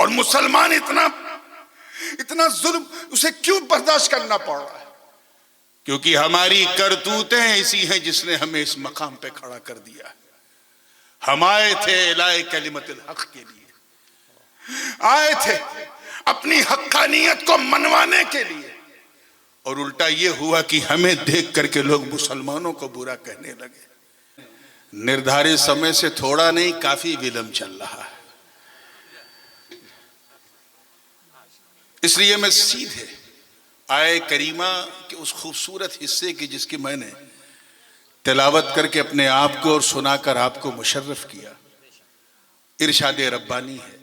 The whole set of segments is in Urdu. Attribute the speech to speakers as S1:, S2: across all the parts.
S1: اور مسلمان اتنا ظلم اسے کیوں برداشت کرنا پڑ رہا ہے؟ کیونکہ ہماری کرتوتیں ایسی ہیں جس نے ہمیں اس مقام پہ کھڑا کر دیا. ہم آئے تھے اعلاء کلمت الحق کے لیے، آئے تھے اپنی حقانیت کو منوانے کے لیے، اور الٹا یہ ہوا کہ ہمیں دیکھ کر کے لوگ مسلمانوں کو برا کہنے لگے. نردھارت سمے سے تھوڑا نہیں، کافی ولم چل رہا ہے. اس لیے میں سیدھے آئے کریمہ کے اس خوبصورت حصے کی جس کی میں نے تلاوت کر کے اپنے آپ کو اور سنا کر آپ کو مشرف کیا، ارشاد ربانی ہے: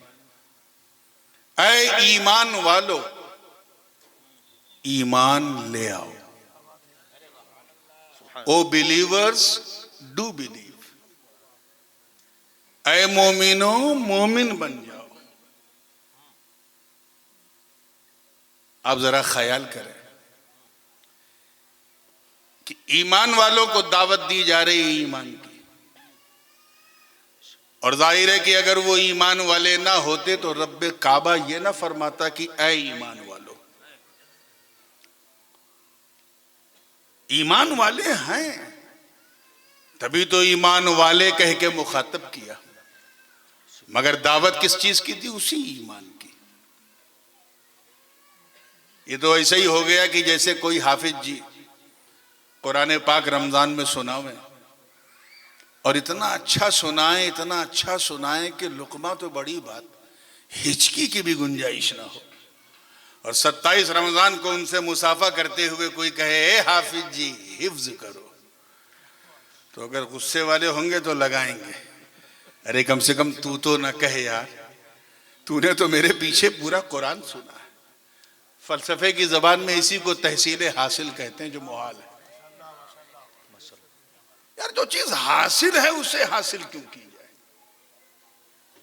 S1: اے ایمان والو ایمان لے آؤ. او بلیورز ڈو بلیو. اے مومنو مومن بن جاؤ. آپ ذرا خیال کریں کہ ایمان والوں کو دعوت دی جا رہی ہے ایمان کی، اور ظاہر ہے کہ اگر وہ ایمان والے نہ ہوتے تو رب کعبہ یہ نہ فرماتا کہ اے ایمان والو. ایمان والے ہیں تبھی تو ایمان والے کہہ کے مخاطب کیا، مگر دعوت کس چیز کی تھی؟ اسی ایمان کی. یہ تو ایسا ہی ہو گیا کہ جیسے کوئی حافظ جی قرآن پاک رمضان میں سناویں اور اتنا اچھا سنائیں کہ لقمہ تو بڑی بات، ہچکی کی بھی گنجائش نہ ہو، اور 27 رمضان کو ان سے مصافحہ کرتے ہوئے کوئی کہے اے حافظ جی حفظ کرو، تو اگر غصے والے ہوں گے تو لگائیں گے، ارے کم سے کم تو نہ کہے یار، تو نے تو میرے پیچھے پورا قرآن سنا ہے. فلسفے کی زبان میں اسی کو تحصیل حاصل کہتے ہیں، جو محال ہے. یار جو چیز حاصل ہے اسے حاصل کیوں کی جائے؟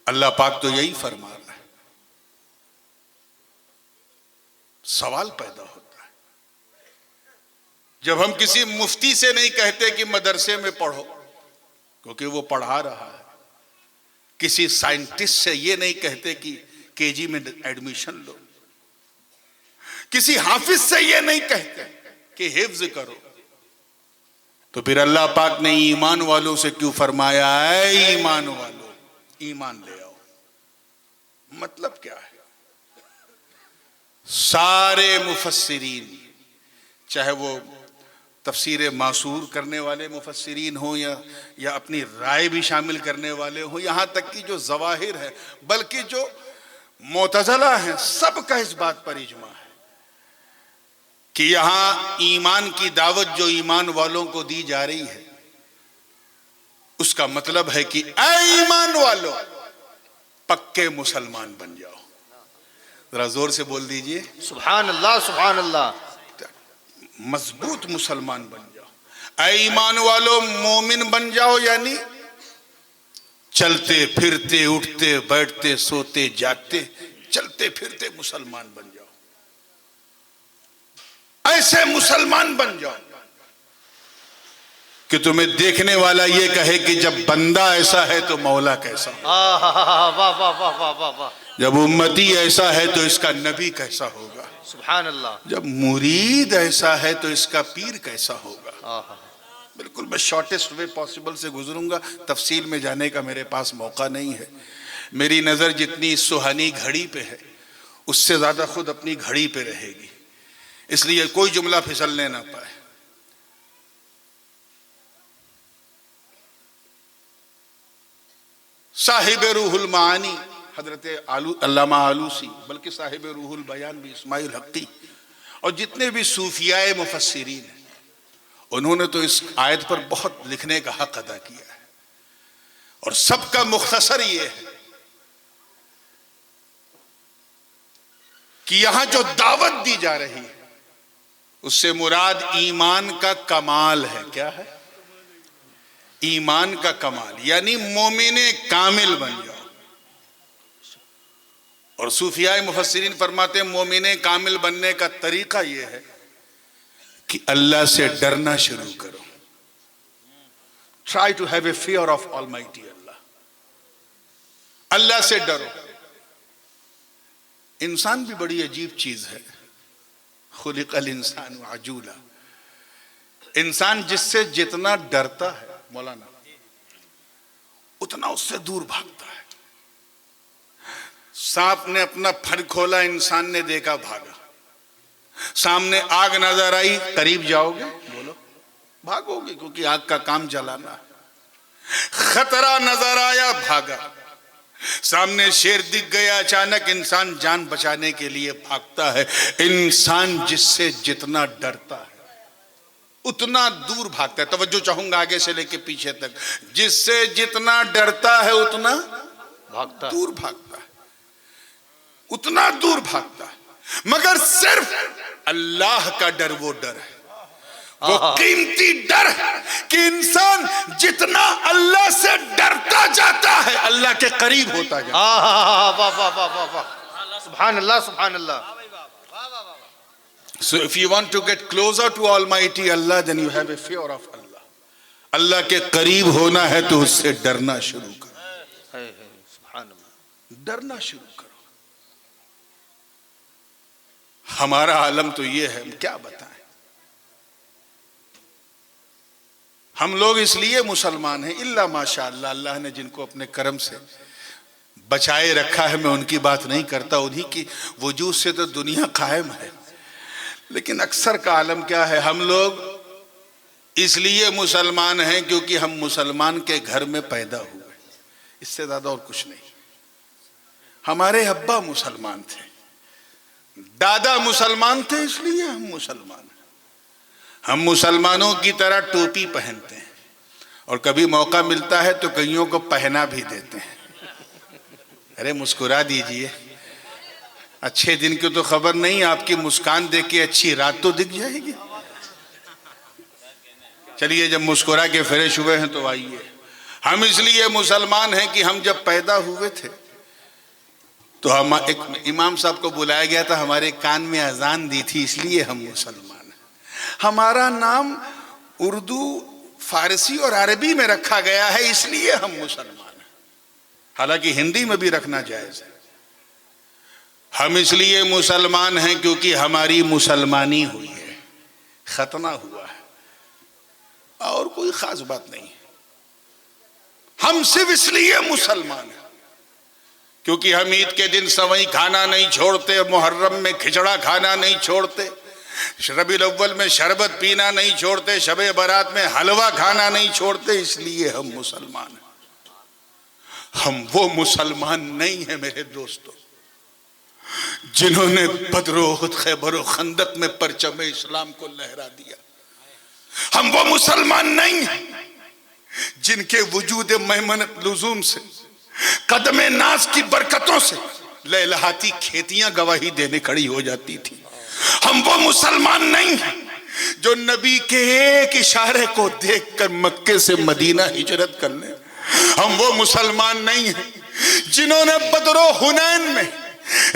S1: اللہ پاک تو یہی فرما رہا ہے. سوال پیدا ہوتا ہے جب ہم کسی مفتی سے نہیں کہتے کہ مدرسے میں پڑھو کیونکہ وہ پڑھا رہا ہے، کسی سائنٹسٹ سے یہ نہیں کہتے کہ KG میں ایڈمیشن لو، کسی حافظ سے یہ نہیں کہتے کہ حفظ کرو، تو پھر اللہ پاک نے ایمان والوں سے کیوں فرمایا اے ایمان والو ایمان لے آؤ؟ مطلب کیا ہے؟ سارے مفسرین، چاہے وہ تفسیر معصور کرنے والے مفسرین ہوں یا اپنی رائے بھی شامل کرنے والے ہوں، یہاں تک کہ جو ظواہر ہے بلکہ جو معتزلہ ہیں، سب کا اس بات پر اجماع ہے کہ یہاں ایمان کی دعوت جو ایمان والوں کو دی جا رہی ہے اس کا مطلب ہے کہ اے ایمان والو پکے مسلمان بن جاؤ. ذرا زور سے بول دیجئے
S2: سبحان اللہ سبحان اللہ.
S1: مضبوط مسلمان بن جاؤ. اے ایمان والو مومن بن جاؤ، یعنی چلتے پھرتے اٹھتے بیٹھتے سوتے جاگتے چلتے پھرتے مسلمان بن جاؤ. ایسے مسلمان بن جاؤ کہ تمہیں دیکھنے والا یہ کہے کہ جب بندہ ایسا ہے تو مولا کیسا ہوگا، جب امتی ایسا ہے تو اس کا نبی کیسا ہوگا،
S2: سبحان اللہ،
S1: جب مرید ایسا ہے تو اس کا پیر کیسا ہوگا. بالکل میں شارٹسٹ وے پاسبل سے گزروں گا، تفصیل میں جانے کا میرے پاس موقع نہیں ہے. میری نظر جتنی سہانی گھڑی پہ ہے اس سے زیادہ خود اپنی گھڑی پہ رہے گی، اس لیے کوئی جملہ پھسلنے نہ پائے. صاحب روح المعانی حضرت علامہ آلوسی، بلکہ صاحب روح البیان بھی اسماعیل حقی، اور جتنے بھی صوفیاء مفسرین ہیں انہوں نے تو اس آیت پر بہت لکھنے کا حق ادا کیا ہے، اور سب کا مختصر یہ ہے کہ یہاں جو دعوت دی جا رہی ہے اس سے مراد ایمان کا کمال ہے. کیا ہے؟ ایمان کا کمال، یعنی مومن کامل بن جاؤ. اور صوفیاء مفسرین فرماتے ہیں مومن کامل بننے کا طریقہ یہ ہے کہ اللہ سے ڈرنا شروع کرو. Try to have a fear of Almighty Allah. اللہ سے ڈرو. انسان بھی بڑی عجیب چیز ہے. خلق الانسان عجولا. انسان جس سے جتنا ڈرتا ہے مولانا اتنا اس سے دور بھاگتا ہے. سانپ نے اپنا پھن کھولا, انسان نے دیکھا بھاگا. سامنے آگ نظر آئی, قریب جاؤ گے بولو بھاگو گے کیونکہ آگ کا کام جلانا ہے. خطرہ نظر آیا بھاگا. سامنے شیر دکھ گیا اچانک, انسان جان بچانے کے لیے بھاگتا ہے. انسان جس سے جتنا ڈرتا ہے اتنا دور بھاگتا ہے. توجہ چاہوں گا آگے سے لے کے پیچھے تک. جس سے جتنا ڈرتا ہے اتنا
S2: بھاگتا ہے.
S1: دور بھاگتا ہے, اتنا دور بھاگتا ہے. مگر صرف اللہ کا ڈر وہ ڈر ہے, وہ قیمتی ڈر ہے کہ انسان جتنا اللہ سے ڈرتا جاتا ہے اللہ کے قریب ہوتا جاتا ہے.
S2: واہ واہ واہ واہ واہ, سبحان اللہ سبحان اللہ.
S1: So if you want to get closer to Almighty Allah, then you have a fear of Allah. اللہ کے قریب ہونا ہے تو اس سے ڈرنا شروع کرو.
S2: سبحان اللہ.
S1: ڈرنا شروع کرو. ہمارا عالم تو یہ ہے, ہم کیا بتائیں. ہم لوگ اس لیے مسلمان ہیں الا ماشاء اللہ, اللہ نے جن کو اپنے کرم سے بچائے رکھا ہے, میں ان کی بات نہیں کرتا, انہی کی وجود سے تو دنیا قائم ہے. لیکن اکثر کا عالم کیا ہے, ہم لوگ اس لیے مسلمان ہیں کیونکہ ہم مسلمان کے گھر میں پیدا ہوئے, اس سے زیادہ اور کچھ نہیں. ہمارے ابا مسلمان تھے, دادا مسلمان تھے, اس لیے ہم مسلمان ہیں. ہم مسلمانوں کی طرح ٹوپی پہنتے ہیں اور کبھی موقع ملتا ہے تو کئیوں کو پہنا بھی دیتے ہیں. ارے مسکرا دیجئے, اچھے دن کی تو خبر نہیں, آپ کی مسکان دیکھ کے اچھی رات تو دکھ جائے گی. چلیے جب مسکرا کے فریش ہوئے ہیں تو آئیے. ہم اس لیے مسلمان ہیں کہ ہم جب پیدا ہوئے تھے تو ہم ایک امام صاحب کو بلایا گیا تھا, ہمارے کان میں اذان دی تھی, اس لیے ہم مسلمان ہیں. ہمارا نام اردو, فارسی اور عربی میں رکھا گیا ہے, اس لیے ہم مسلمان ہیں. حالانکہ ہندی میں بھی رکھنا جائز ہے. ہم اس لیے مسلمان ہیں کیونکہ ہماری مسلمانی ہوئی ہے, ختنہ ہوا ہے, اور کوئی خاص بات نہیں. ہم صرف اس لیے مسلمان ہیں کیونکہ ہم عید کے دن سوئی کھانا نہیں چھوڑتے, محرم میں کھچڑا کھانا نہیں چھوڑتے, ربیع الاول میں شربت پینا نہیں چھوڑتے, شب برات میں حلوہ کھانا نہیں چھوڑتے. اس لیے ہم مسلمان ہیں. ہم وہ مسلمان نہیں ہیں میرے دوستو جنہوں نے بدر و احد, خیبر و خندق میں پرچم اسلام کو لہرا دیا. ہم وہ مسلمان نہیں ہیں جن کے وجود میمنت لزوم سے, قدم ناز کی برکتوں سے لہلہاتی کھیتیاں گواہی دینے کھڑی ہو جاتی تھی. ہم وہ مسلمان نہیں ہیں جو نبی کے ایک اشارے کو دیکھ کر مکے سے مدینہ ہجرت کر لیں. ہم وہ مسلمان نہیں ہیں جنہوں نے بدر و حنین میں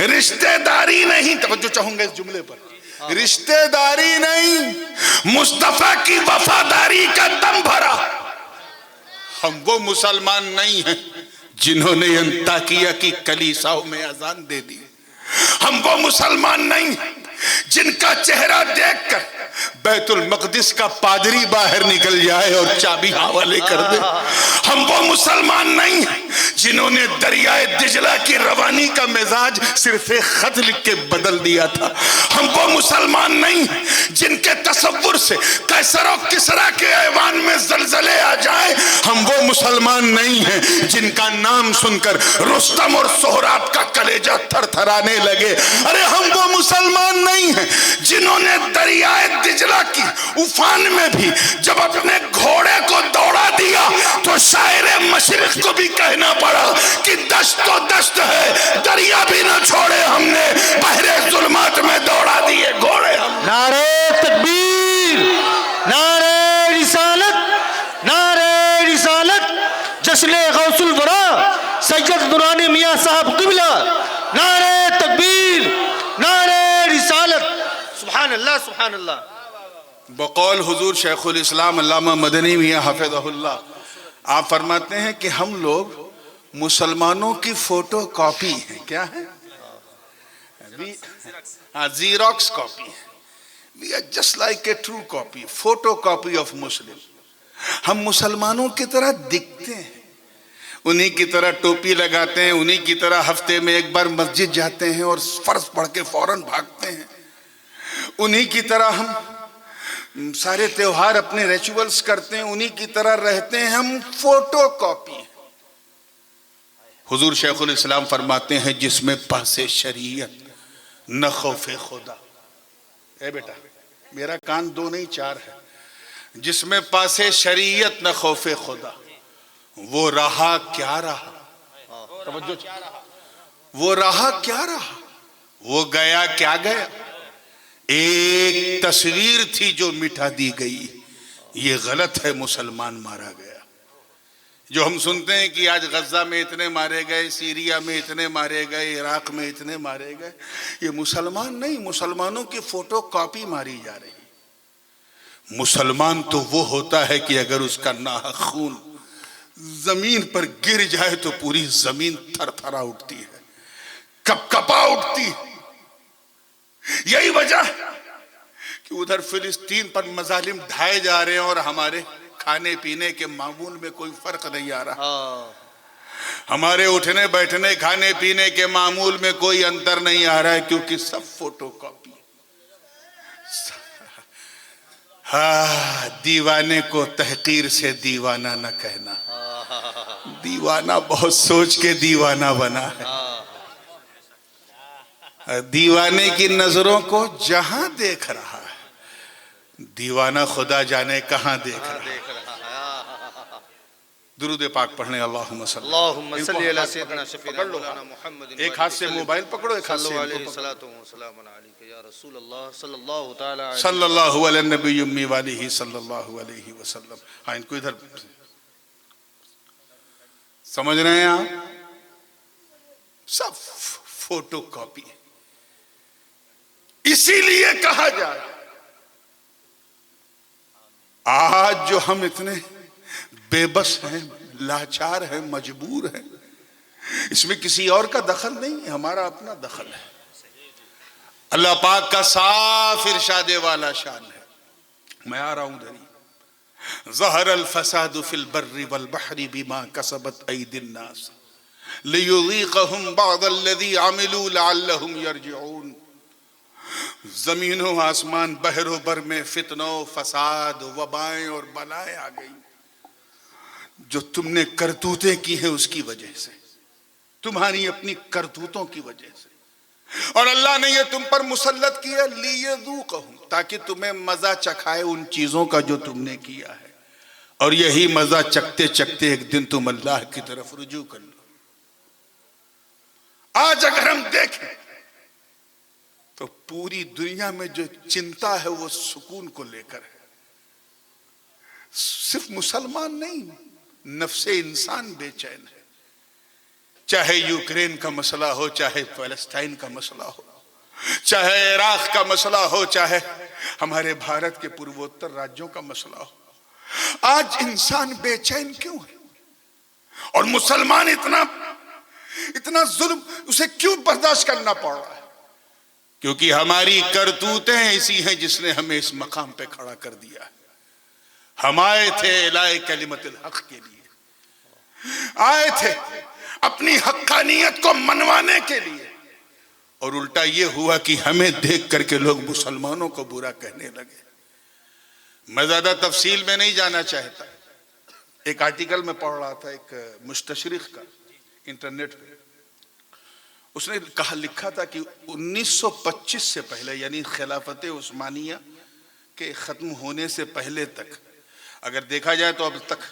S1: رشتہ داری نہیں, توجہ چاہوں گا اس جملے پر, رشتہ داری نہیں مصطفیٰ کی وفاداری کا دم بھرا. ہم وہ مسلمان نہیں ہیں جنہوں نے انطاکیہ کی کلیساؤں میں اذان دے دی. ہم وہ مسلمان نہیں ہیں جن کا چہرہ دیکھ کر بیت المقدس کا پادری باہر نکل جائے اور چابی حوالے کر دے. ہم وہ مسلمان نہیں ہیں جنہوں نے دریائے دجلہ کی روانی کا مزاج صرف ایک خط لکھ کے بدل دیا تھا. ہم وہ مسلمان نہیں ہیں جن کے تصور سے قیصر و کسریٰ کے ایوان میں زلزلے آ جائیں. ہم وہ مسلمان نہیں ہیں جن کا نام سن کر رستم اور سہراب کا کلیجہ تھر تھرانے لگے. ارے ہم وہ مسلمان نہیں ہیں جنہوں نے دریائے دجلہ کی افان میں بھی جب اپنے گھوڑے کو دوڑا دیا تو شاعر مشرق کو بھی کہنا پڑا کہ دشت تو دشت ہے, دریا بھی نہ چھوڑے ہم نے, بحر ظلمات میں دوڑا دیے گھوڑے ہم.
S2: نعرہ تکبیر, نعرہ رسالت, نعرہ رسالت, جشن غوث الورا سید نورانی میاں صاحب قبلہ, نعرہ تکبیر, نعرہ رسالت. سبحان اللہ سبحان اللہ.
S1: بقول حضور شیخ الاسلام علامہ مدنی میاں حفظہ اللہ, آپ فرماتے ہیں کہ ہم لوگ مسلمانوں کی فوٹو کاپی ہیں. کیا ہے؟ Xerox copy. We are just like a true copy, photocopy of Muslim. ہم مسلمانوں کی طرح دکھتے ہیں, انہی کی طرح ٹوپی لگاتے ہیں, انہی کی طرح ہفتے میں ایک بار مسجد جاتے ہیں اور فرض پڑھ کے فوراً بھاگتے ہیں, انہی کی طرح ہم سارے تہوار اپنے ریچولز کرتے ہیں, انہی کی طرح رہتے ہیں, ہم فوٹو کاپی. حضور شیخ الاسلام فرماتے ہیں جس میں پاس شریعت نہ خوف خدا. اے بیٹا میرا کان 2 نہیں 4 ہے. جس میں پاس شریعت نہ خوف خدا, وہ رہا کیا رہا, وہ رہا کیا رہا, وہ گیا کیا گیا. ایک تصویر تھی جو مٹا دی گئی, یہ غلط ہے مسلمان مارا گیا. جو ہم سنتے ہیں کہ آج غزہ میں اتنے مارے گئے, سیریا میں اتنے مارے گئے, عراق میں اتنے مارے گئے, یہ مسلمان نہیں, مسلمانوں کی فوٹو کاپی ماری جا رہی. مسلمان تو وہ ہوتا ہے کہ اگر اس کا ناحق خون زمین پر گر جائے تو پوری زمین تھر تھرا اٹھتی ہے, کپ کپا اٹھتی. یہی وجہ کہ ادھر فلسطین پر مظالم ڈھائے جا رہے ہیں اور ہمارے کھانے پینے کے معمول میں کوئی فرق نہیں آ رہا, ہمارے اٹھنے بیٹھنے کھانے پینے کے معمول میں کوئی انتر نہیں آ رہا ہے, کیونکہ سب فوٹو کاپی. دیوانے کو تحقیر سے دیوانہ نہ کہنا, دیوانہ بہت سوچ کے دیوانہ بنا ہے. دیوانے کی نظروں کو جہاں دیکھ رہا ہے, دیوانہ خدا جانے کہاں دیکھ رہا ہے. درود پاک پڑھنے اللہم صلی
S2: اللہم صلی علی سیدنا شفیعنا مولانا محمد.
S1: ایک ہاتھ سے موبائل پکڑو, ایک ہاتھ سے
S2: صلی علیہ السلام علیکہ یا رسول اللہ صلی اللہ تعالی علیہ
S1: صلی اللہ علیہ نبی امی والہ صلی اللہ علیہ وسلم. ہاں ان کو ادھر سمجھ رہے ہیں آپ, سب فوٹو کاپی. اسی لیے کہا جا رہا آج جو ہم اتنے بے بس ہیں, لاچار ہیں, مجبور ہیں, اس میں کسی اور کا دخل نہیں ہے, ہمارا اپنا دخل ہے. اللہ پاک کا صاف ارشاد والا شان ہے. میں آ رہا ہوں دھری. ظہر الفساد فی البر والبحر بما کسبت ایدی الناس لیذیقہم بعض الذی عملوا لعلہم یرجعون. زمین و آسمان بحر و بر میں فتنوں, فساد, وبائیں اور بلائیں آ گئی جو تم نے کرتوتیں کی ہیں اس کی وجہ سے, تمہاری اپنی کرتوتوں کی وجہ سے. اور اللہ نے یہ تم پر مسلط کیا لیذوقہم, تاکہ تمہیں مزہ چکھائے ان چیزوں کا جو تم نے کیا ہے, اور یہی مزہ چکتے چکتے ایک دن تم اللہ کی طرف رجوع کر لو. آج اگر ہم دیکھیں تو پوری دنیا میں جو چنتا ہے وہ سکون کو لے کر ہے. صرف مسلمان نہیں, نفس انسان بے چین ہے. چاہے یوکرین کا مسئلہ ہو, چاہے فلسطین کا مسئلہ ہو, چاہے عراق کا مسئلہ ہو, چاہے ہمارے بھارت کے پوروتر راجیوں کا مسئلہ ہو, آج انسان بے چین کیوں ہے؟ اور مسلمان اتنا ظلم اسے کیوں برداشت کرنا پڑ رہا ہے؟ کیونکہ ہماری کرتوتیں ایسی ہیں جس نے ہمیں اس مقام پہ کھڑا کر دیا ہے. ہم آئے تھے اعلاء کلمت الحق کے لیے, آئے تھے اپنی حقانیت کو منوانے کے لیے, اور الٹا یہ ہوا کہ ہمیں دیکھ کر کے لوگ مسلمانوں کو برا کہنے لگے. میں زیادہ تفصیل میں نہیں جانا چاہتا. ایک آرٹیکل میں پڑھ رہا تھا ایک مستشرق کا انٹرنیٹ پہ, اس نے لکھا تھا کہ 1925 سے پہلے, یعنی خلافت عثمانیہ کے ختم ہونے سے پہلے تک, اگر دیکھا جائے تو اب تک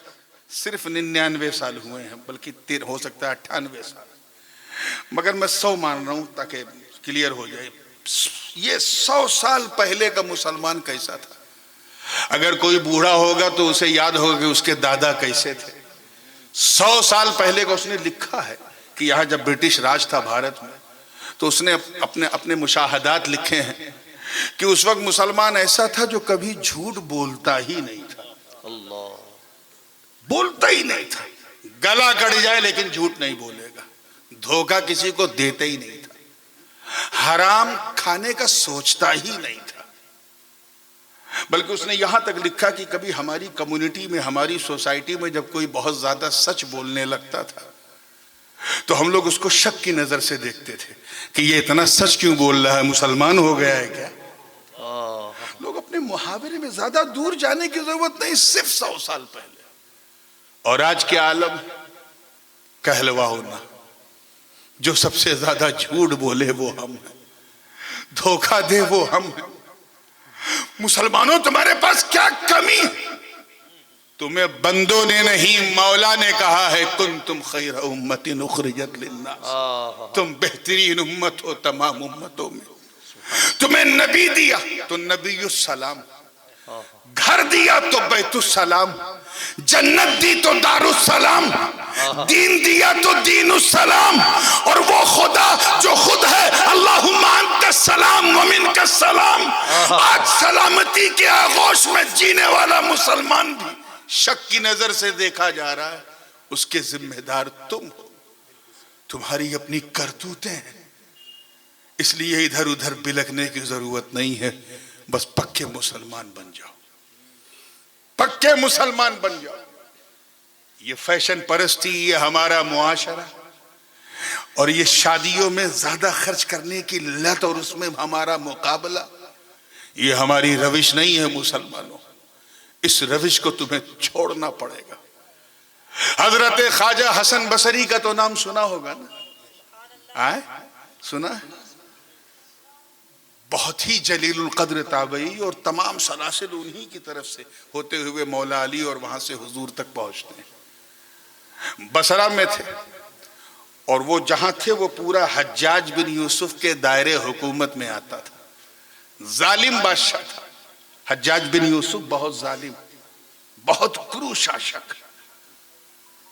S1: صرف 99 سال ہوئے ہیں, بلکہ ہو سکتا ہے 98 سال, مگر میں 100 مان رہا ہوں تاکہ کلیئر ہو جائے. یہ 100 سال پہلے کا مسلمان کیسا تھا؟ اگر کوئی بوڑھا ہوگا تو اسے یاد ہوگا کہ اس کے دادا کیسے تھے. 100 سال پہلے کا اس نے لکھا ہے کہ یہاں جب برٹش راج تھا بھارت میں, تو اس نے اپنے مشاہدات لکھے ہیں کہ اس وقت مسلمان ایسا تھا جو کبھی جھوٹ بولتا ہی نہیں تھا.
S2: اللہ,
S1: بولتا ہی نہیں تھا, گلا کٹ جائے لیکن جھوٹ نہیں بولے گا, دھوکہ کسی کو دیتے ہی نہیں تھا. حرام کھانے کا سوچتا ہی نہیں تھا، بلکہ اس نے یہاں تک لکھا کہ کبھی ہماری کمیونٹی میں، ہماری سوسائٹی میں جب کوئی بہت زیادہ سچ بولنے لگتا تھا تو ہم لوگ اس کو شک کی نظر سے دیکھتے تھے کہ یہ اتنا سچ کیوں بول رہا ہے، مسلمان ہو گیا ہے کیا؟ لوگ اپنے محاورے میں زیادہ دور جانے کی ضرورت نہیں، صرف 100 سال پہلے. اور آج کے عالم کہلواؤ نہ، جو سب سے زیادہ جھوٹ بولے وہ ہم ہیں، دھوکہ دے وہ ہم ہیں. مسلمانوں تمہارے پاس کیا کمی ہے؟ تمہیں بندوں نے نہیں، مولا نے کہا ہے کنتم خیر امت اخرجت للناس، تم بہترین امت ہو تمام امتوں میں. تمہیں نبی دیا تو نبی السلام، گھر دیا تو بیت السلام، جنت دی تو دار السلام، دین دیا تو دین السلام. اور وہ خدا جو خود ہے اللہم انت السلام ومنک السلام. آج سلامتی کے آغوش میں جینے والا مسلمان بھی شک کی نظر سے دیکھا جا رہا ہے، اس کے ذمہ دار تم ہو، تمہاری اپنی کرتوتیں ہیں. اس لیے ادھر ادھر بلکنے کی ضرورت نہیں ہے، بس پکے مسلمان بن جاؤ، پکے مسلمان بن جاؤ. یہ فیشن پرستی، یہ ہمارا معاشرہ، اور یہ شادیوں میں زیادہ خرچ کرنے کی لت اور اس میں ہمارا مقابلہ، یہ ہماری روش نہیں ہے مسلمانوں. اس روش کو تمہیں چھوڑنا پڑے گا. حضرت خواجہ حسن بصری کا تو نام سنا ہوگا نا؟ سنا؟ بہت ہی جلیل القدر تابعی، اور تمام سلاسل انہی کی طرف سے ہوتے ہوئے مولا علی اور وہاں سے حضور تک پہنچتے ہیں. بصرہ میں تھے، اور وہ جہاں تھے وہ پورا حجاج بن یوسف کے دائرے حکومت میں آتا تھا. ظالم بادشاہ تھا حجاج بن یوسف، بہت ظالم، بہت کرو شاشک،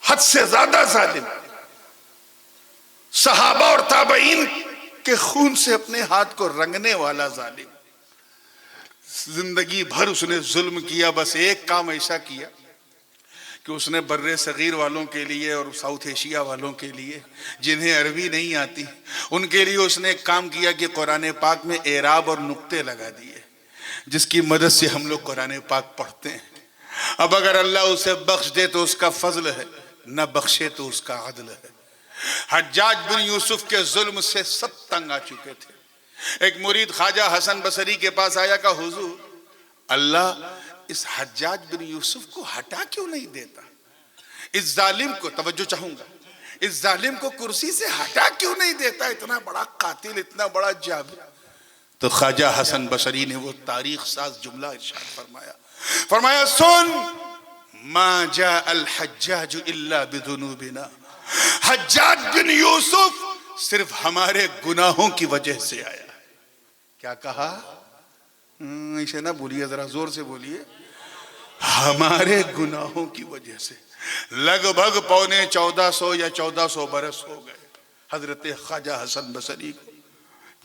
S1: حد سے زیادہ ظالم. صحابہ اور تابعین کے خون سے اپنے ہاتھ کو رنگنے والا ظالم. زندگی بھر اس نے ظلم کیا، بس ایک کام ایسا کیا کہ اس نے بر صغیر والوں کے لیے اور ساؤتھ ایشیا والوں کے لیے جنہیں عربی نہیں آتی، ان کے لیے اس نے ایک کام کیا کہ قرآن پاک میں اعراب اور نقطے لگا دیے، جس کی مدد سے ہم لوگ قرآن پاک پڑھتے ہیں. اب اگر اللہ اسے بخش دے تو اس کا فضل ہے، نہ بخشے تو اس کا عدل ہے. حجاج بن یوسف کے ظلم سے سب تنگ آ چکے تھے. ایک مرید خواجہ حسن بصری کے پاس آیا، کہا حضور اللہ اس حجاج بن یوسف کو ہٹا کیوں نہیں دیتا؟ اس ظالم کو، توجہ چاہوں گا، اس ظالم کو کرسی سے ہٹا کیوں نہیں دیتا؟ اتنا بڑا قاتل، اتنا بڑا جابر. تو خواجہ حسن بصری نے وہ تاریخ ساز جملہ ارشاد فرمایا سن ما جاء الحجاج الا بذنوبنا. حجاج بن یوسف صرف ہمارے گناہوں کی وجہ سے آیا. کیا کہا؟ اسے نہ بولیے، ذرا زور سے بولیے. ہمارے گناہوں کی وجہ سے. لگ بھگ 1450 یا 1400 برس ہو گئے حضرت خواجہ حسن بصری کو.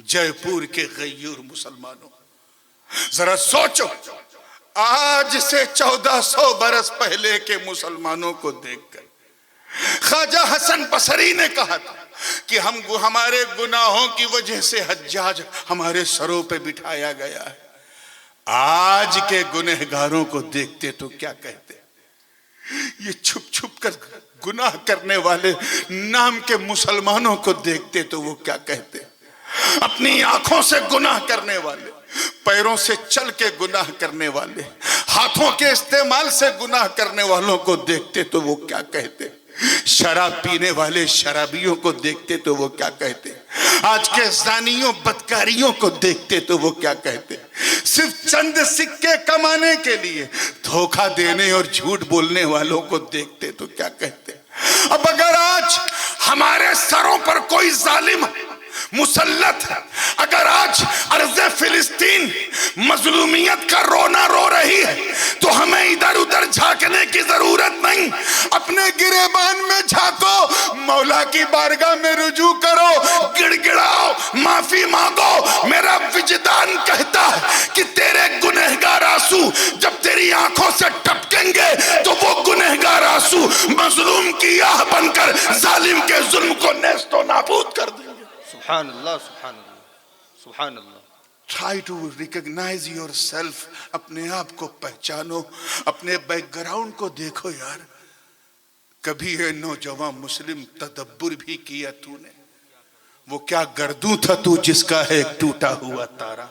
S1: جے پور کے غیور مسلمانوں، ذرا سوچو، آج سے 1400 برس پہلے کے مسلمانوں کو دیکھ کر خواجہ حسن بصری نے کہا تھا کہ ہمارے گناہوں کی وجہ سے حجاج ہمارے سروں پہ بٹھایا گیا ہے. آج کے گنہگاروں کو دیکھتے تو کیا کہتے؟ یہ چھپ چھپ کر گناہ کرنے والے نام کے مسلمانوں کو دیکھتے تو وہ کیا کہتے؟ اپنی آنکھوں سے گناہ کرنے والے، پیروں سے چل کے گناہ کرنے والے، ہاتھوں کے استعمال سے گناہ کرنے والوں کو دیکھتے تو وہ کیا کہتے؟ شراب پینے والے شرابیوں کو دیکھتے تو وہ کیا کہتے؟ آج کے زانیوں بدکاریوں کو دیکھتے تو وہ کیا کہتے؟ صرف چند سکے کمانے کے لیے دھوکہ دینے اور جھوٹ بولنے والوں کو دیکھتے تو کیا کہتے؟ اب اگر آج ہمارے سروں پر کوئی ظالم مسلط ہے، اگر آج ارض فلسطین مظلومیت کا رونا رو رہی ہے، تو ہمیں ادھر ادھر جھانکنے کی ضرورت نہیں. اپنے گریبان میں جھانکو، مولا کی بارگاہ میں رجوع کرو، گڑ گڑاؤ، معافی مانگو. میرا وجدان کہتا ہے کہ تیرے گنہگار آنسو جب تیری آنکھوں سے ٹپکیں گے تو وہ گنہگار آنسو مظلوم کی آہ بن کر ظالم کے ظلم کو نیست و نابود کر دیں گے.
S2: سبحان اللہ، سبحان اللہ. سبحان اللہ.
S1: Try to recognize yourself. اپنے آپ کو پہچانو, اپنے بیک گراؤنڈ کو دیکھو یار. کبھی یہ نوجوان مسلم تدبر بھی کیا تو نے؟ وہ کیا گردوں تھا تو جس کا ہے ایک ٹوٹا ہوا تارا.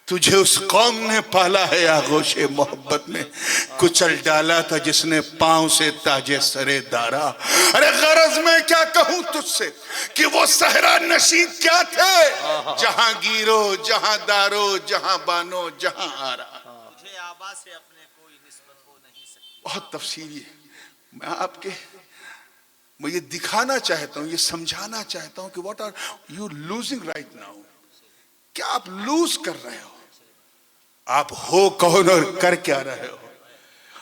S1: تجھے اس قوم نے پالا ہے آغوش محبت میں, کچل ڈالا تھا جس نے پاؤں سے تاج سرے دارا. ارے غرض میں کیا کہوں تجھ سے کہ وہ صحرا نشین کیا تھے, جہاں گیرو جہاں دارو جہاں بانو جہاں آرا.
S3: مجھے آبا سے اپنے کوئی نسبت ہو نہیں سکتی.
S1: بہت تفصیلی ہے. میں یہ دکھانا چاہتا ہوں, یہ سمجھانا چاہتا ہوں کہ what are you losing right now. کیا آپ لوز کر رہے ہو؟ آپ ہو کون اور کر کیا رہے ہو؟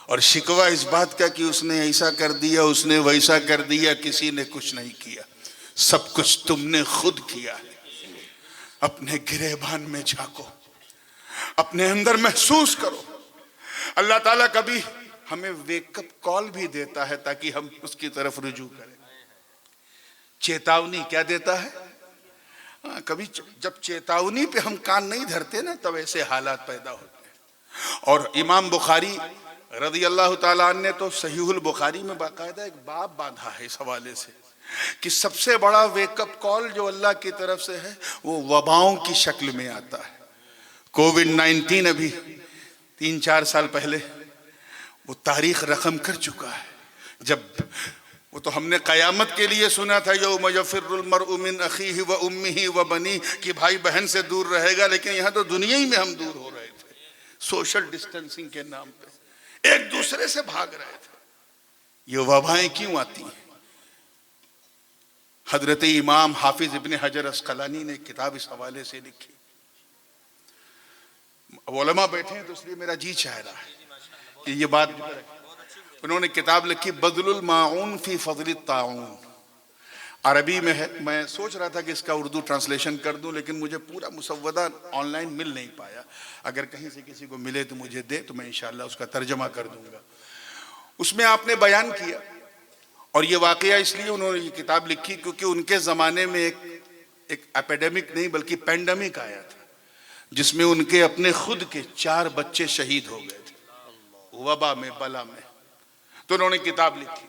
S1: اور شکوہ اس بات کا کہ اس نے ایسا کر دیا, اس نے ویسا کر دیا, کسی نے کچھ نہیں کیا, سب کچھ تم نے خود کیا ہے. اپنے گریبان میں جھانکو, اپنے اندر محسوس کرو. اللہ تعالیٰ کبھی ہمیں ویک اپ کال بھی دیتا ہے تاکہ ہم اس کی طرف رجوع کریں. چیتاونی کیا دیتا ہے؟ کبھی جب چیتاونی پہ ہم کان نہیں دھرتے نا تب ایسے حالات پیدا ہوتے ہیں. اور امام بخاری رضی اللہ تعالیٰ عنہ نے تو صحیح البخاری میں باقاعدہ ایک باب باندھا ہے اس حوالے سے کہ سب سے بڑا ویک اپ کال جو اللہ کی طرف سے ہے وہ وباؤں کی شکل میں آتا ہے. کووڈ-19 ابھی 3-4 سال پہلے وہ تاریخ رقم کر چکا ہے. جب وہ تو ہم نے قیامت کے لیے سنا تھا یوم یفر المرء من اخیہ و امہ و بنیہ, کہ بھائی بہن سے دور رہے گا, لیکن یہاں تو دنیا ہی میں ہم دور ہو رہے تھے سوشل ڈسٹنسنگ کے نام پہ, ایک دوسرے سے بھاگ رہے تھے. یہ وبائیں کیوں آتی ہیں؟ حضرت امام حافظ ابن حجر عسقلانی نے کتاب اس حوالے سے لکھی. علماء بیٹھے ہیں تو اس لیے میرا جی چاہ رہا ہے کہ یہ بات. انہوں نے کتاب لکھی بدل الماعون فی فضل الطاعون, عربی میں ہے. میں سوچ رہا تھا کہ اس کا اردو ٹرانسلیشن کر دوں, لیکن مجھے پورا مسودہ آن لائن مل نہیں پایا. اگر کہیں سے کسی کو ملے تو مجھے دے, تو میں انشاءاللہ اس کا ترجمہ کر دوں گا. اس میں آپ نے بیان کیا, اور یہ واقعہ اس لیے انہوں نے یہ کتاب لکھی کیونکہ ان کے زمانے میں ایک ایپیڈیمک نہیں بلکہ پینڈیمک آیا تھا, جس میں ان کے اپنے خود کے 4 بچے شہید ہو گئے تھے وبا میں, بلا میں. تو انہوں نے کتاب لکھی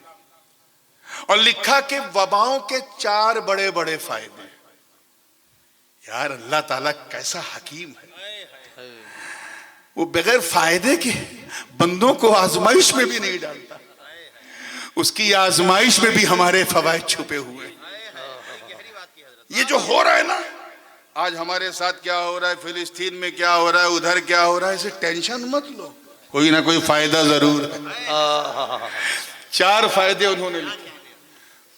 S1: اور لکھا کہ وباؤں کے 4 بڑے بڑے فائدے. یار اللہ تعالیٰ کیسا حکیم ہے, وہ بغیر فائدے کے بندوں کو آزمائش میں بھی نہیں ڈالتا. اس کی آزمائش میں بھی ہمارے فوائد چھپے ہوئے. یہ جو ہو رہا ہے نا آج ہمارے ساتھ, کیا ہو رہا ہے فلسطین میں, کیا ہو رہا ہے ادھر, کیا ہو رہا ہے, اسے ٹینشن مت لو, کوئی نہ کوئی فائدہ ضرور ہے. 4 فائدے انہوں نے لکھے.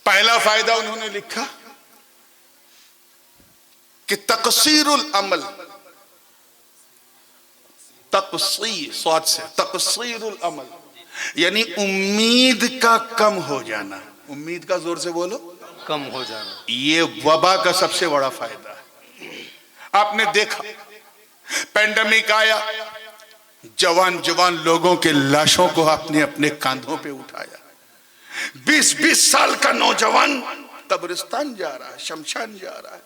S1: پہلا فائدہ انہوں نے لکھا کہ تقصیر العمل, تقصیر سواد سے تقصیر العمل یعنی امید کا کم ہو جانا. امید کا زور سے بولو,
S2: کم ہو جانا.
S1: یہ وبا کا سب سے بڑا فائدہ ہے. آپ نے دیکھا پینڈیمک آیا, جوان لوگوں کے لاشوں کو آپ نے اپنے کاندھوں پہ اٹھایا. 20 سال کا نوجوان قبرستان جا رہا ہے, شمشان جا رہا ہے.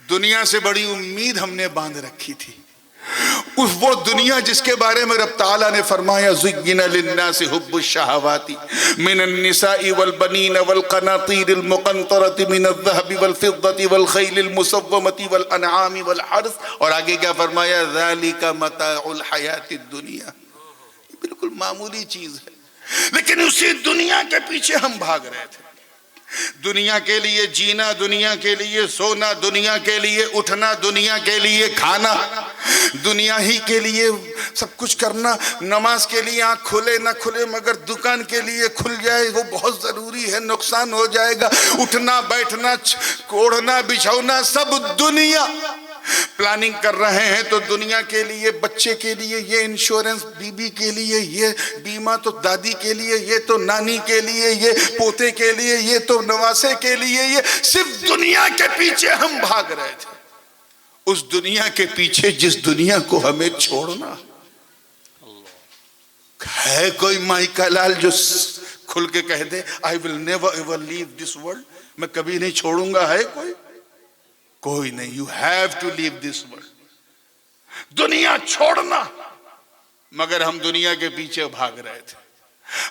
S1: دنیا سے بڑی امید ہم نے باندھ رکھی تھی, وہ دنیا جس کے بارے میں رب تعالیٰ نے فرمایا زُيِّنَ لِلنَّاسِ حُبُّ الشَّهَوَاتِ مِنَ النِّسَاءِ وَالْبَنِينَ وَالْقَنَاطِيرِ الْمُقَنطَرَةِ مِنَ الذَّهَبِ وَالْفِضَّةِ وَالْخَيْلِ الْمُسَوَّمَةِ وَالْأَنْعَامِ وَالْحَرْثِ, اور آگے کیا فرمایا ذَلِكَ مَتَاعُ الْحَيَاةِ الدُّنْيَا. بالکل معمولی چیز ہے, لیکن اسی دنیا کے پیچھے ہم بھاگ رہے تھے. دنیا کے لیے جینا, دنیا کے لیے سونا, دنیا کے لیے اٹھنا, دنیا کے لیے کھانا, دنیا ہی کے لیے سب کچھ کرنا. نماز کے لیے آنکھ کھلے نہ کھلے مگر دکان کے لیے کھل جائے وہ بہت ضروری ہے, نقصان ہو جائے گا. اٹھنا بیٹھنا اوڑھنا بچھونا سب دنیا. پلاننگ کر رہے ہیں تو دنیا کے لیے, بچے کے لیے یہ انشورنس, بیوی کے لیے یہ بیمہ, تو دادی کے لیے یہ, تو نانی کے لیے یہ, پوتے کے لیے یہ, تو نواسے کے لیے یہ. صرف دنیا کے پیچھے ہم بھاگ رہے تھے. اس دنیا کے پیچھے جس دنیا کو ہمیں چھوڑنا ہے, کوئی مائی کا لال جو کھل کے کہہ دے I will never ever leave this world, میں کبھی نہیں چھوڑوں گا, ہے کوئی؟ کوئی نہیں. You have to leave this world. دنیا چھوڑنا. مگر ہم دنیا کے پیچھے بھاگ رہے تھے.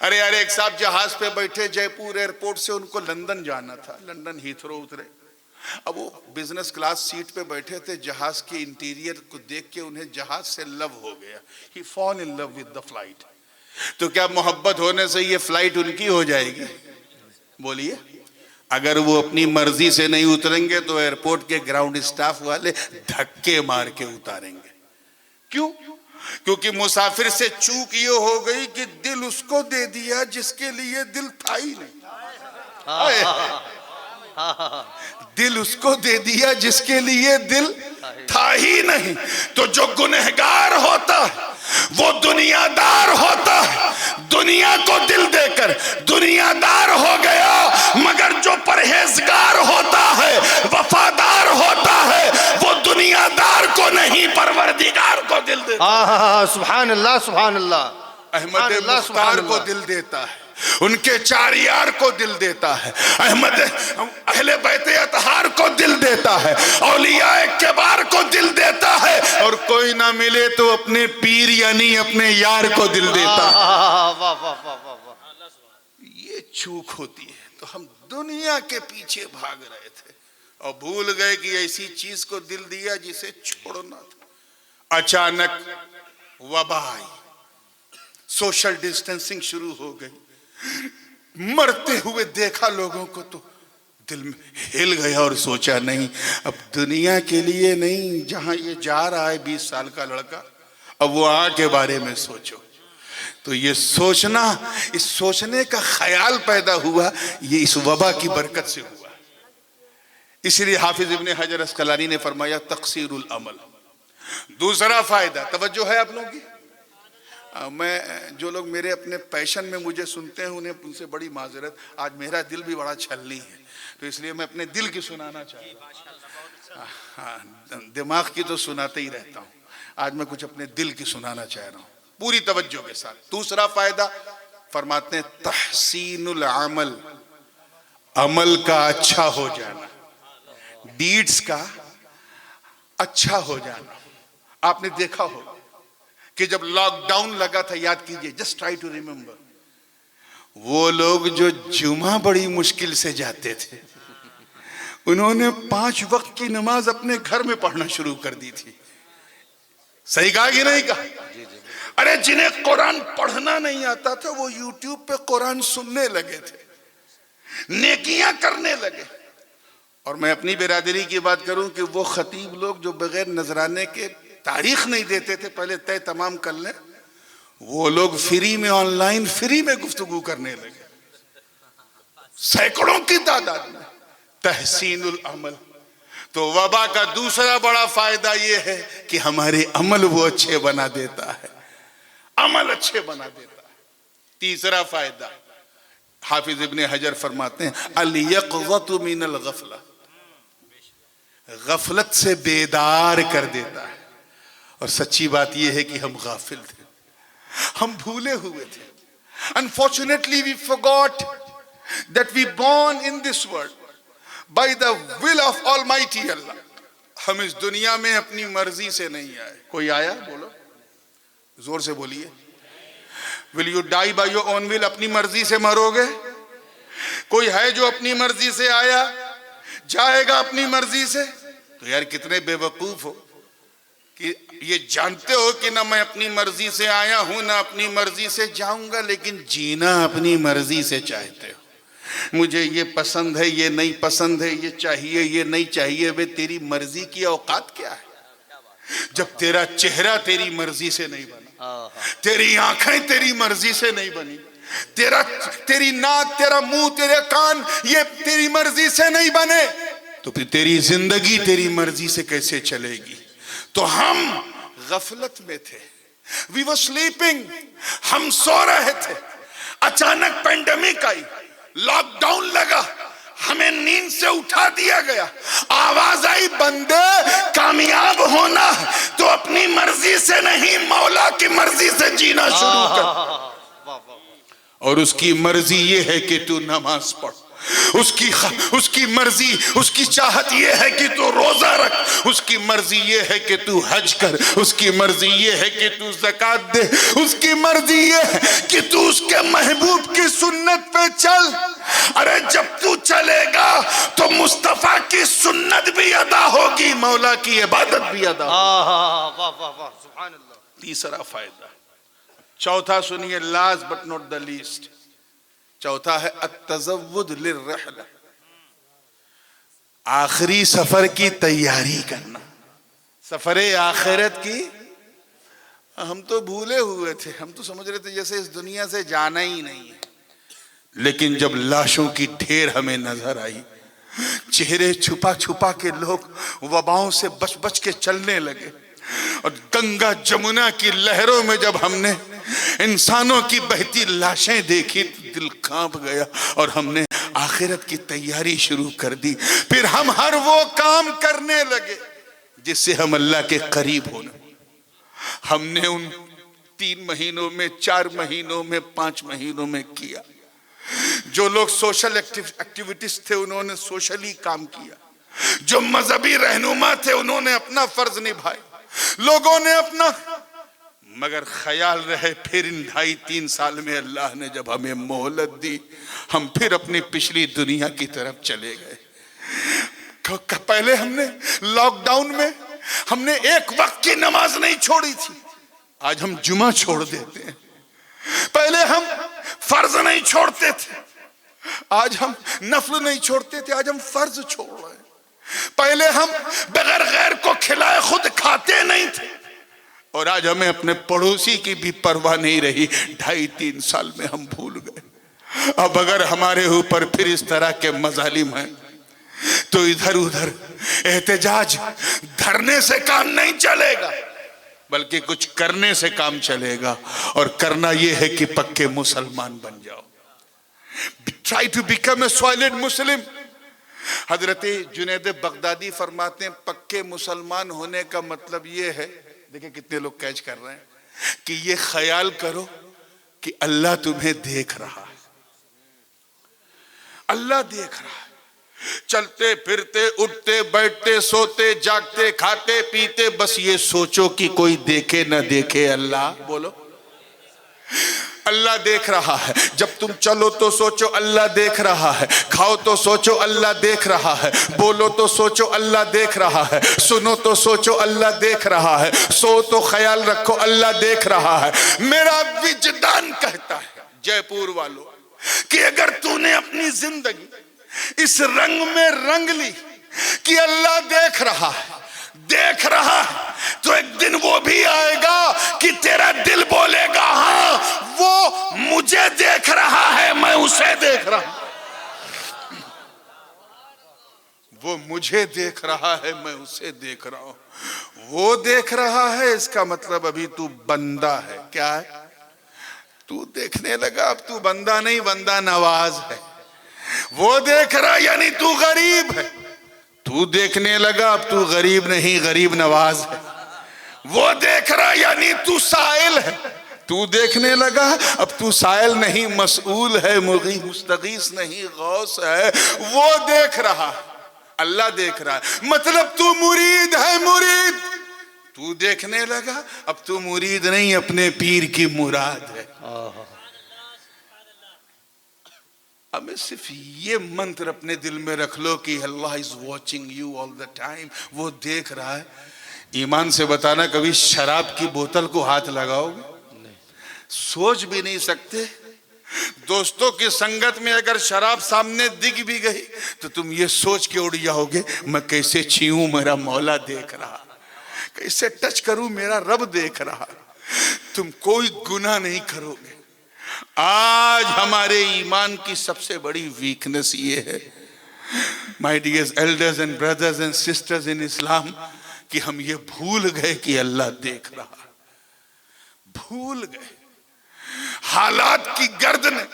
S1: ارے یار ایک صاحب جہاز پہ بیٹھے جے پور ایئرپورٹ سے ان کو لندن جانا تھا. لندن ہیتھرو اترے. اب وہ بزنس کلاس سیٹ پہ بیٹھے تھے. جہاز کے انٹیریئر کو دیکھ کے انہیں جہاز سے لو ہو گیا. He fall in love with the flight. تو کیا محبت ہونے سے یہ فلائٹ ان کی ہو جائے گی؟ بولیے. اگر وہ اپنی مرضی سے نہیں اتریں گے تو ایئرپورٹ کے گراؤنڈ اسٹاف والے دھکے مار کے اتاریں گے. کیوں؟ کیونکہ مسافر سے چوک یہ ہو گئی کہ دل اس کو دے دیا جس کے لیے دل تھا ہی نہیں. دل اس کو دے دیا جس کے لیے دل تھا ہی نہیں. تو جو گنہگار ہوتا وہ دنیا دار ہوتا ہے. دنیا کو دل دے کر دنیا دار ہو گیا. مگر جو پرہیزگار ہوتا ہے وفادار ہوتا ہے وہ دنیا دار کو نہیں پروردگار کو دل دیتا ہے.
S2: سبحان اللہ سبحان اللہ.
S1: احمد مختار کو دل دیتا ہے. ان کے چار یار کو دل دیتا ہے. احمد اہل بیت اطہار کو دل دیتا ہے. اولیاء کبار کو دل دیتا ہے. اور کوئی نہ ملے تو اپنے پیر یعنی اپنے یار کو دل دیتا ہے. یہ چوک ہوتی ہے. تو ہم دنیا کے پیچھے بھاگ رہے تھے اور بھول گئے کہ ایسی چیز کو دل دیا جسے چھوڑنا تھا. اچانک وبا آئی. سوشل ڈسٹینسنگ شروع ہو گئی. مرتے ہوئے دیکھا لوگوں کو تو دل میں ہل گیا اور سوچا نہیں اب دنیا کے لیے نہیں. جہاں یہ جا رہا ہے 20 سال کا لڑکا اب وہاں کے بارے میں سوچو. تو یہ سوچنا اس سوچنے کا خیال پیدا ہوا یہ اس وبا کی برکت سے ہوا. اس لیے حافظ ابن حجر اسقلانی نے فرمایا تقصیر العمل. دوسرا فائدہ توجہ ہے آپ لوگوں کی. میں جو لوگ میرے اپنے پیشن میں مجھے سنتے ہیں انہیں ان سے بڑی معذرت. آج میرا دل بھی بڑا چھلنی ہے تو اس لیے میں اپنے دل کی سنانا چاہ رہا ہوں. دماغ کی تو سناتے ہی رہتا ہوں. آج میں کچھ اپنے دل کی سنانا چاہ رہا ہوں پوری توجہ کے ساتھ. دوسرا فائدہ فرماتے ہیں تحسین العمل. عمل کا اچھا ہو جانا. ڈیڈز کا اچھا ہو جانا. آپ نے دیکھا ہوگا کہ جب لاک ڈاؤن لگا تھا یاد کیجئے جسٹ ٹرائی ٹو ریممبر وہ لوگ جو جمعہ بڑی مشکل سے جاتے تھے انہوں نے 5 وقت کی نماز اپنے گھر میں پڑھنا شروع کر دی تھی. صحیح کہا کہ نہیں کہا؟ ارے جنہیں قرآن پڑھنا نہیں آتا تھا وہ یوٹیوب پہ قرآن سننے لگے تھے. نیکیاں کرنے لگے. اور میں اپنی برادری کی بات کروں کہ وہ خطیب لوگ جو بغیر نذرانے کے تاریخ نہیں دیتے تھے پہلے طے تمام کر لیں وہ لوگ فری میں آن لائن فری میں گفتگو کرنے لگے. سینکڑوں کی تعداد میں. تحسین العمل. تو وبا کا دوسرا بڑا فائدہ یہ ہے کہ ہمارے عمل وہ اچھے بنا دیتا ہے. عمل اچھے بنا دیتا ہے. تیسرا فائدہ حافظ ابن حجر فرماتے ہیں الیقظۃ من الغفلہ. غفلت سے بیدار کر دیتا ہے. اور سچی بات یہ ہے کہ ہم غافل تھے. ہم بھولے ہوئے تھے. Unfortunately we forgot that we born in this world by the will of Almighty Allah. ہم اس دنیا میں اپنی مرضی سے نہیں آئے. کوئی آیا؟ بولو زور سے بولیے. Will you die by your own will? اپنی مرضی سے مرو گے؟ کوئی ہے جو اپنی مرضی سے آیا جائے گا اپنی مرضی سے؟ تو یار کتنے بے وقوف ہو کہ یہ جانتے ہو کہ نہ میں اپنی مرضی سے آیا ہوں نہ اپنی مرضی سے جاؤں گا لیکن جینا اپنی مرضی سے چاہتے ہو. مجھے یہ پسند ہے یہ نہیں پسند ہے یہ چاہیے یہ نہیں چاہیے. بے تیری مرضی کی اوقات کیا ہے جب تیرا چہرہ تیری مرضی سے نہیں بنا, تیری آنکھیں تیری مرضی سے نہیں بنی, تیری ناک تیرا منہ تیرے کان یہ تیری مرضی سے نہیں بنے تو پھر تیری زندگی تیری مرضی سے کیسے چلے گی. تو ہم غفلت میں تھے. We were sleeping. ہم سو رہے تھے. اچانک پینڈیمک آئی, لاک ڈاؤن لگا, ہمیں نیند سے اٹھا دیا گیا. آواز آئی بندے کامیاب ہونا تو اپنی مرضی سے نہیں مولا کی مرضی سے جینا شروع کر. اور اس کی مرضی یہ ہے کہ تو نماز پڑھ. اس کی مرضی، اس کی چاہت یہ ہے کہ تو روزہ رکھ، اس کی مرضی یہ ہے کہ تو حج کر، اس کی مرضی یہ ہے کہ تو زکوٰۃ دے، اس کی مرضی یہ ہے کہ تو اس کے محبوب کی سنت پہ چل۔ ارے جب تو چلے گا تو مصطفیٰ کی سنت بھی ادا ہوگی، مولا کی عبادت بھی ادا ہوگی۔
S2: واہ واہ واہ سبحان اللہ۔
S1: تیسرا فائدہ، چوتھا سنیے، last but not the least، چوتھا ہے التزود للرحلہ، آخری سفر کی تیاری کرنا، سفر آخرت کی۔ ہم تو بھولے ہوئے تھے، ہم تو سمجھ رہے تھے جیسے اس دنیا سے جانا ہی نہیں ہے، لیکن جب لاشوں کی ڈھیر ہمیں نظر آئی، چہرے چھپا چھپا کے لوگ وباؤں سے بچ بچ کے چلنے لگے، اور گنگا جمنا کی لہروں میں جب ہم نے انسانوں کی بہتی لاشیں دیکھی تو دل کانپ گیا، اور ہم نے آخرت کی تیاری شروع کر دی۔ پھر ہم ہر وہ کام کرنے لگے جس سے ہم اللہ کے قریب ہونا۔ ہم نے ان 3 مہینوں میں، 4 مہینوں میں، 5 مہینوں میں کیا۔ جو لوگ سوشل ایکٹیویٹیز تھے انہوں نے سوشلی کام کیا، جو مذہبی رہنما تھے انہوں نے اپنا فرض نبھائے، لوگوں نے اپنا، مگر خیال رہے پھر ان 2.5-3 سال میں اللہ نے جب ہمیں مہلت دی، ہم پھر اپنی پچھلی دنیا کی طرف چلے گئے۔ پہلے ہم نے لاک ڈاؤن میں ہم نے ایک وقت کی نماز نہیں چھوڑی تھی، آج ہم جمعہ چھوڑ دیتے ہیں۔ پہلے ہم فرض نہیں چھوڑتے تھے، آج ہم نفل نہیں چھوڑتے تھے، آج ہم فرض چھوڑ رہے ہیں۔ پہلے ہم بغیر غیر کو کھلائے خود کھاتے نہیں تھے، اور آج ہمیں اپنے پڑوسی کی بھی پرواہ نہیں رہی۔ 2.5-3 سال میں ہم بھول گئے۔ اب اگر ہمارے اوپر پھر اس طرح کے مظالم ہیں تو ادھر ادھر احتجاج دھرنے سے کام نہیں چلے گا، بلکہ کچھ کرنے سے کام چلے گا، اور کرنا یہ ہے کہ پکے مسلمان بن جاؤ۔ Try to become a solid Muslim۔ حضرت جنید بغدادی فرماتے ہیں پکے مسلمان ہونے کا مطلب یہ ہے، دیکھیں کتنے لوگ کیچ کر رہے ہیں، کہ یہ خیال کرو کہ اللہ تمہیں دیکھ رہا ہے، اللہ دیکھ رہا ہے۔ چلتے پھرتے اٹھتے بیٹھتے سوتے جاگتے کھاتے پیتے بس یہ سوچو کہ کوئی دیکھے نہ دیکھے، اللہ بولو اللہ دیکھ رہا ہے۔ جب تم چلو تو سوچو اللہ دیکھ رہا ہے، کھاؤ تو سوچو اللہ دیکھ رہا ہے، بولو تو سوچو اللہ دیکھ رہا ہے، سنو تو سوچو اللہ دیکھ رہا ہے، سو تو خیال رکھو اللہ دیکھ رہا ہے۔ میرا وجدان کہتا ہے جے پور والوں کہ اگر تو نے اپنی زندگی اس رنگ میں رنگ لی کہ اللہ دیکھ رہا ہے، دیکھ رہا ہے، تو ایک دن وہ بھی آئے گا کہ تیرا دل بولے گا ہاں وہ مجھے دیکھ رہا ہے، میں اسے دیکھ رہا ہوں، وہ مجھے دیکھ رہا ہے میں اسے دیکھ رہا ہوں۔ وہ دیکھ رہا ہے اس کا مطلب ابھی تو بندہ ہے۔ کیا ہے؟ تو دیکھنے لگا، اب تو بندہ نہیں، بندہ نواز ہے۔ وہ دیکھ رہا یعنی تو غریب ہے، تو دیکھنے لگا اب تو غریب نہیں، غریب نواز ہے۔ وہ دیکھ رہا یعنی تو سائل ہے، تو دیکھنے لگا اب تو سائل نہیں، مسئول ہے، مغیث مستغیث نہیں، غوث ہے۔ وہ دیکھ رہا، اللہ دیکھ رہا ہے، مطلب تو مرید ہے، مرید۔ تو دیکھنے لگا اب تو مرید نہیں، اپنے پیر کی مراد ہے۔ ہمیں صرف یہ منتر اپنے دل میں رکھ لو کہ اللہ is watching you all the time، وہ دیکھ رہا ہے۔ ایمان سے بتانا کبھی شراب کی بوتل کو ہاتھ لگاؤ گے؟ سوچ بھی نہیں سکتے۔ دوستوں کی سنگت میں اگر شراب سامنے دکھ بھی گئی تو تم یہ سوچ کے اڑ جاؤ گے میں کیسے چھیوں، میرا مولا دیکھ رہا، کیسے ٹچ کروں، میرا رب دیکھ رہا۔ تم کوئی گناہ نہیں کرو گے۔ آج ہمارے ایمان کی سب سے بڑی ویکنس یہ ہے my dear elders and brothers and sisters in Islam کہ ہم یہ بھول گئے کہ اللہ دیکھ رہا، بھول گئے۔ حالات کی گرد نے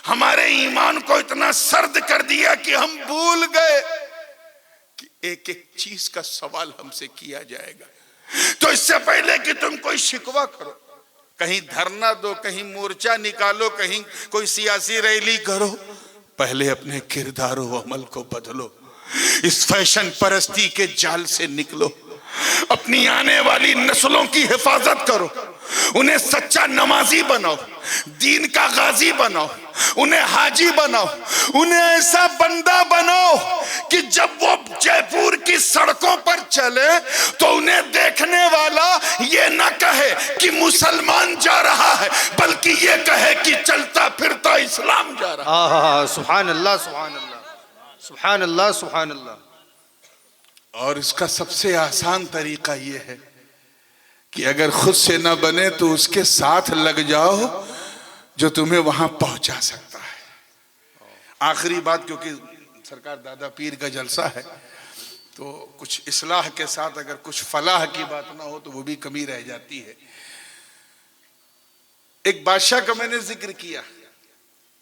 S1: ہمارے ایمان کو اتنا سرد کر دیا کہ ہم بھول گئے کہ ایک ایک چیز کا سوال ہم سے کیا جائے گا۔ تو اس سے پہلے کہ تم کوئی شکوہ کرو، کہیں دھرنا دو، کہیں مورچہ نکالو، کہیں کوئی سیاسی ریلی کرو، پہلے اپنے کردار و عمل کو بدلو، اس فیشن پرستی کے جال سے نکلو، اپنی آنے والی نسلوں کی حفاظت کرو، انہیں سچا نمازی بناؤ، دین کا غازی بناؤ، انہیں حاجی بناؤ، انہیں ایسا بندہ بناؤ کہ جب وہ جے پور کی سڑکوں پر چلے تو انہیں دیکھنے والا یہ نہ کہے کہ مسلمان جا رہا ہے، بلکہ یہ کہے کہ چلتا پھرتا اسلام جا رہا ہے۔
S2: سبحان اللہ سبحان اللہ سبحان اللہ سبحان اللہ۔
S1: اور اس کا سب سے آسان طریقہ یہ ہے کہ اگر خود سے نہ بنے تو اس کے ساتھ لگ جاؤ جو تمہیں وہاں پہنچا سکتا ہے۔ آخری بات، کیونکہ سرکار دادا پیر کا جلسہ ہے تو کچھ اصلاح کے ساتھ اگر کچھ فلاح کی بات نہ ہو تو وہ بھی کمی رہ جاتی ہے۔ ایک بادشاہ کا میں نے ذکر کیا،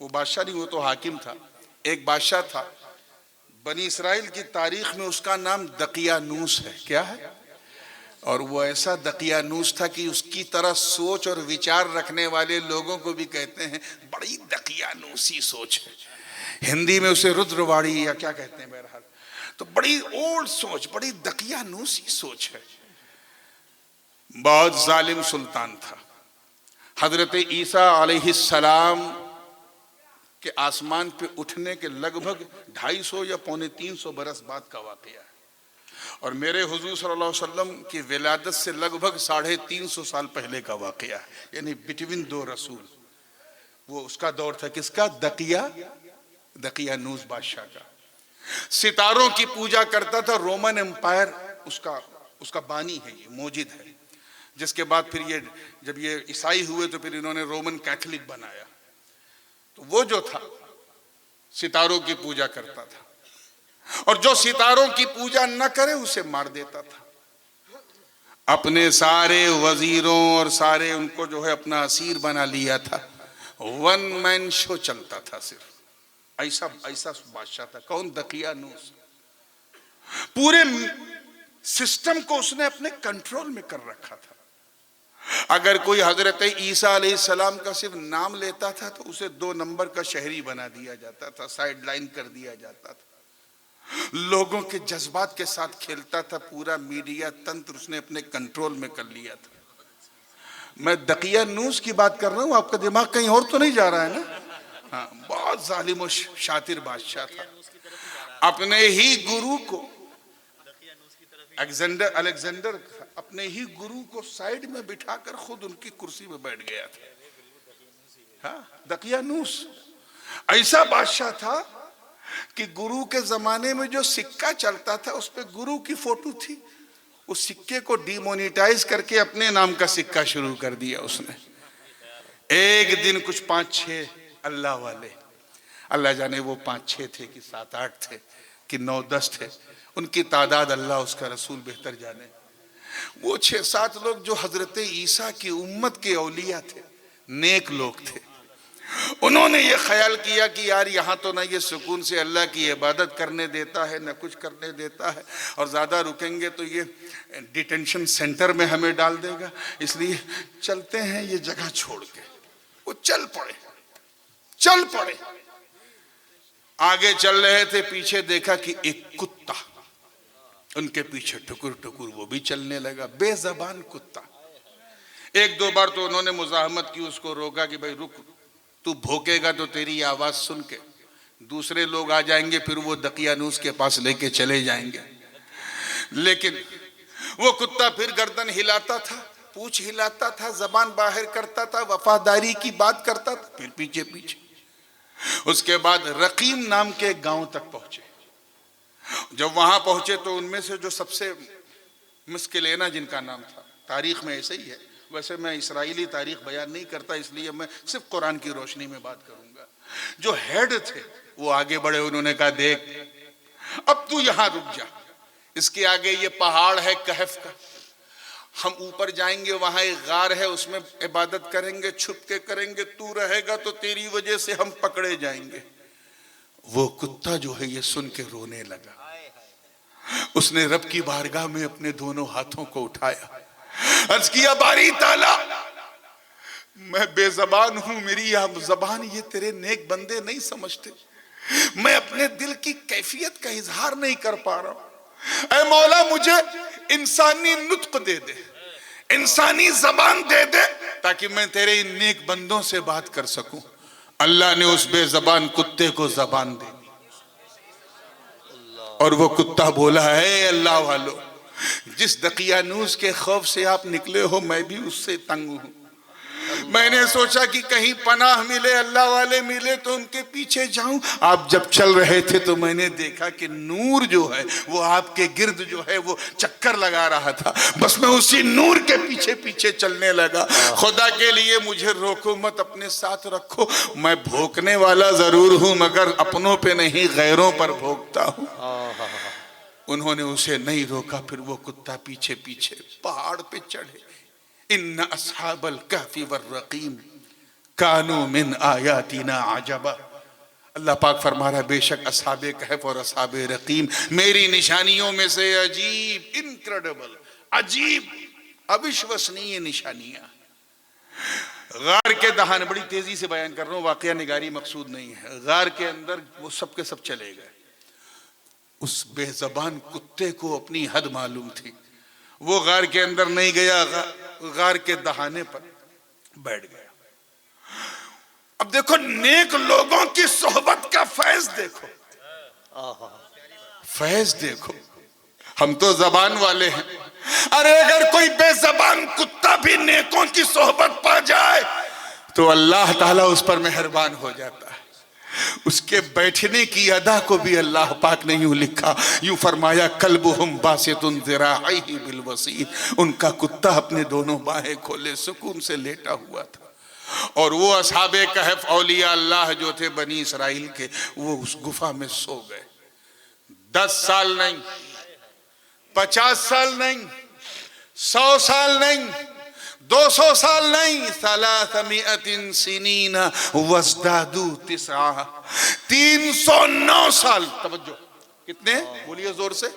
S1: وہ بادشاہ نہیں، وہ تو حاکم تھا۔ ایک بادشاہ تھا، بنی اسرائیل کی تاریخ میں اس کا نام دقیانوس ہے۔ کیا ہے؟ اور وہ ایسا دقیانوس تھا کہ اس کی طرح سوچ اور وچار رکھنے والے لوگوں کو بھی کہتے ہیں بڑی دقیانوسی سوچ ہے۔ ہندی میں اسے رودرواڑی یا کیا کہتے ہیں، بہرحال تو بڑی اولڈ سوچ، بڑی دقیانوسی سوچ ہے۔ بہت ظالم سلطان تھا۔ حضرت عیسیٰ علیہ السلام کہ آسمان پہ اٹھنے کے لگ بھگ 250 یا 350 برس بعد کا واقعہ ہے، اور میرے حضور صلی اللہ علیہ وسلم کی ولادت سے لگ بھگ 350 سال پہلے کا واقعہ ہے، یعنی بٹوین دو رسول۔ وہ اس کا دور تھا کس کا؟ دقیانوس بادشاہ کا۔ ستاروں کی پوجا کرتا تھا، رومن امپائر اس کا بانی ہے، یہ موجد ہے، جس کے بعد پھر جب یہ عیسائی ہوئے تو پھر انہوں نے رومن کیتھولک بنایا۔ تو وہ جو تھا ستاروں کی پوجا کرتا تھا، اور جو ستاروں کی پوجا نہ کرے اسے مار دیتا تھا۔ اپنے سارے وزیروں اور سارے ان کو جو ہے اپنا اسیر بنا لیا تھا۔ ون مین شو چلتا تھا صرف، ایسا بادشاہ تھا۔ کون؟ دقیانوس۔ پورے سسٹم کو اس نے اپنے کنٹرول میں کر رکھا تھا۔ اگر کوئی حضرت عیسیٰ علیہ السلام کا صرف نام لیتا تھا تو اسے 2 نمبر کا شہری بنا دیا جاتا تھا، سائیڈ لائن کر دیا جاتا تھا۔ لوگوں کے جذبات کے ساتھ کھیلتا تھا، پورا میڈیا تنتر اس نے اپنے کنٹرول میں کر لیا تھا۔ میں دقیانوس کی بات کر رہا ہوں، آپ کا دماغ کہیں اور تو نہیں جا رہا ہے نا؟ ہاں، بہت ظالم و شاطر بادشاہ تھا۔ اپنے ہی گرو کو الیگزینڈر اپنے ہی گرو کو سائیڈ میں بٹھا کر خود ان کی کرسی میں بیٹھ گیا تھا۔ ہاں، دقیانوس ایسا بادشاہ تھا کہ گرو کے زمانے میں جو سکہ چلتا تھا اس پہ گرو کی فوٹو تھی، اس سکے کو ڈی مونیٹائز کر کے اپنے نام کا سکہ شروع کر دیا اس نے۔ ایک دن کچھ 5-6 اللہ والے، اللہ جانے وہ 5-6 تھے کہ 7-8 تھے کہ 9-10 تھے، ان کی تعداد اللہ اس کا رسول بہتر جانے، وہ 6-7 لوگ جو حضرت عیسیٰ کی امت کے اولیاء تھے، نیک لوگ تھے، انہوں نے یہ خیال کیا کہ یار یہاں تو نہ یہ سکون سے اللہ کی عبادت کرنے دیتا ہے، نہ کچھ کرنے دیتا ہے، اور زیادہ رکیں گے تو یہ ڈیٹینشن سینٹر میں ہمیں ڈال دے گا، اس لیے چلتے ہیں یہ جگہ چھوڑ کے۔ وہ چل پڑے، آگے چل رہے تھے، پیچھے دیکھا کہ ایک کتا ان کے پیچھے ٹکر ٹکر وہ بھی چلنے لگا، بے زبان کتا۔ 1-2 بار تو انہوں نے مزاحمت کی، اس کو روکا کہ بھائی رک، تو بھوکے گا تو تیری آواز سن کے دوسرے لوگ آ جائیں گے، پھر وہ دقیانوس کے پاس لے کے چلے جائیں گے۔ لیکن وہ کتا پھر گردن ہلاتا تھا، پونچھ ہلاتا تھا، زبان باہر کرتا تھا، وفاداری کی بات کرتا تھا، پھر پیچھے۔ اس کے بعد رقیم نام کے گاؤں تک پہنچے۔ جب وہاں پہنچے تو ان میں سے جو سب سے مسکلینا جن کا نام تھا، تاریخ میں ایسے ہی ہے، ویسے میں اسرائیلی تاریخ بیان نہیں کرتا، اس لیے میں صرف قرآن کی روشنی میں بات کروں گا۔ جو ہیڈ تھے وہ آگے بڑھے، انہوں نے کہا دیکھ اب تو یہاں رک جا، اس کے آگے یہ پہاڑ ہے کہف کا، ہم اوپر جائیں گے، وہاں ایک غار ہے، اس میں عبادت کریں گے، چھپ کے کریں گے، تو رہے گا تو تیری وجہ سے ہم پکڑے جائیں گے۔ وہ کتا جو ہے یہ سن کے رونے لگا، اس نے رب کی بارگاہ میں اپنے دونوں ہاتھوں کو اٹھایا، عرض کیا باری تعالیٰ میں بے زبان ہوں، میری زبان یہ تیرے نیک بندے نہیں سمجھتے، میں اپنے دل کی کیفیت کا اظہار نہیں کر پا رہا ہوں۔ اے مولا مجھے انسانی نطق دے دے، انسانی زبان دے دے، تاکہ میں تیرے ان نیک بندوں سے بات کر سکوں۔ اللہ نے اس بے زبان کتے کو زبان دے دی، اور وہ کتا بولا اے اللہ والو، جس دقیانوس کے خوف سے آپ نکلے ہو میں بھی اس سے تنگ ہوں۔ میں نے سوچا کہ کہیں پناہ ملے، اللہ والے ملے تو ان کے پیچھے جاؤں۔ آپ جب چل رہے تھے تو میں نے دیکھا کہ نور جو ہے وہ آپ کے گرد جو ہے وہ چکر لگا رہا تھا، بس میں اسی نور کے پیچھے پیچھے چلنے لگا۔ خدا کے لیے مجھے روکو مت، اپنے ساتھ رکھو، میں بھوکنے والا ضرور ہوں مگر اپنوں پہ نہیں غیروں پر بھوکتا ہوں۔ انہوں نے اسے نہیں روکا، پھر وہ کتا پیچھے پیچھے پہاڑ پہ چڑھے۔ ان اصحاب الکہف والرقیم کانوا من آیاتنا عجبا۔ اللہ پاک فرما رہا ہے بے شک اصحاب کہف اور اصحاب رقیم میری نشانیوں میں سے عجیب، انکریڈیبل، عجیب، اوشوسنیہ نشانیاں۔ غار کے دہانے، بڑی تیزی سے بیان کر رہا ہوں، واقعہ نگاری مقصود نہیں ہے۔ غار کے اندر وہ سب کے سب چلے گئے۔ اس بے زبان کتے کو اپنی حد معلوم تھی، وہ غار کے اندر نہیں گیا، غار کے دہانے پر بیٹھ گیا۔ اب دیکھو نیک لوگوں کی صحبت کا فیض دیکھو، فیض دیکھو۔ ہم تو زبان والے ہیں، ارے اگر کوئی بے زبان کتا بھی نیکوں کی صحبت پا جائے تو اللہ تعالیٰ اس پر مہربان ہو جاتا ہے۔ اس کے بیٹھنے کی ادا کو بھی اللہ پاک نے یوں لکھا، یوں فرمایا کلبہم باسط ذراعیہ بالوسیط، ان کا کتا اپنے دونوں باہیں کھولے سکون سے لیٹا ہوا تھا۔ اور وہ اصحاب کہف اولیاء اللہ جو تھے بنی اسرائیل کے، وہ اس گفا میں سو گئے۔ 10 سال نہیں، 50 سال نہیں، 100 سال نہیں، 200 سال نہیں، 300 سنین وازدادوا 9 309 سال۔ توجہ کتنے بولیے زور سے،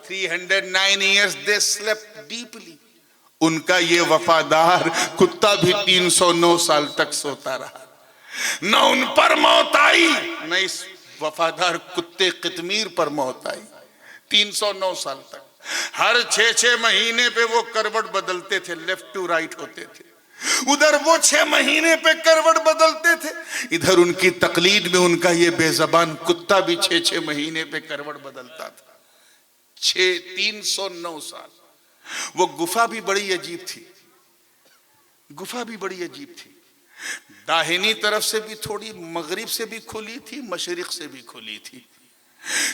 S1: 309 years they slept deeply۔ ان کا یہ وفادار کتا بھی 309 سال تک سوتا رہا، نہ ان پر موت آئی نہ اس وفادار کتے قطمیر پر موت آئی۔ 309 سال تک ہر 6 مہینے پہ وہ کروٹ بدلتے تھے، لیفٹ ٹو رائٹ ہوتے تھے۔ ادھر وہ 6 مہینے پہ کروٹ بدلتے تھے، ادھر ان کی تقلید میں ان کا یہ بے زبان کتا بھی 6 مہینے پہ کروٹ بدلتا تھا۔ 309 سال۔ وہ گفا بھی بڑی عجیب تھی، گفا بھی بڑی عجیب تھی۔ داہنی طرف سے بھی تھوڑی مغرب سے بھی کھلی تھی، مشرق سے بھی کھلی تھی۔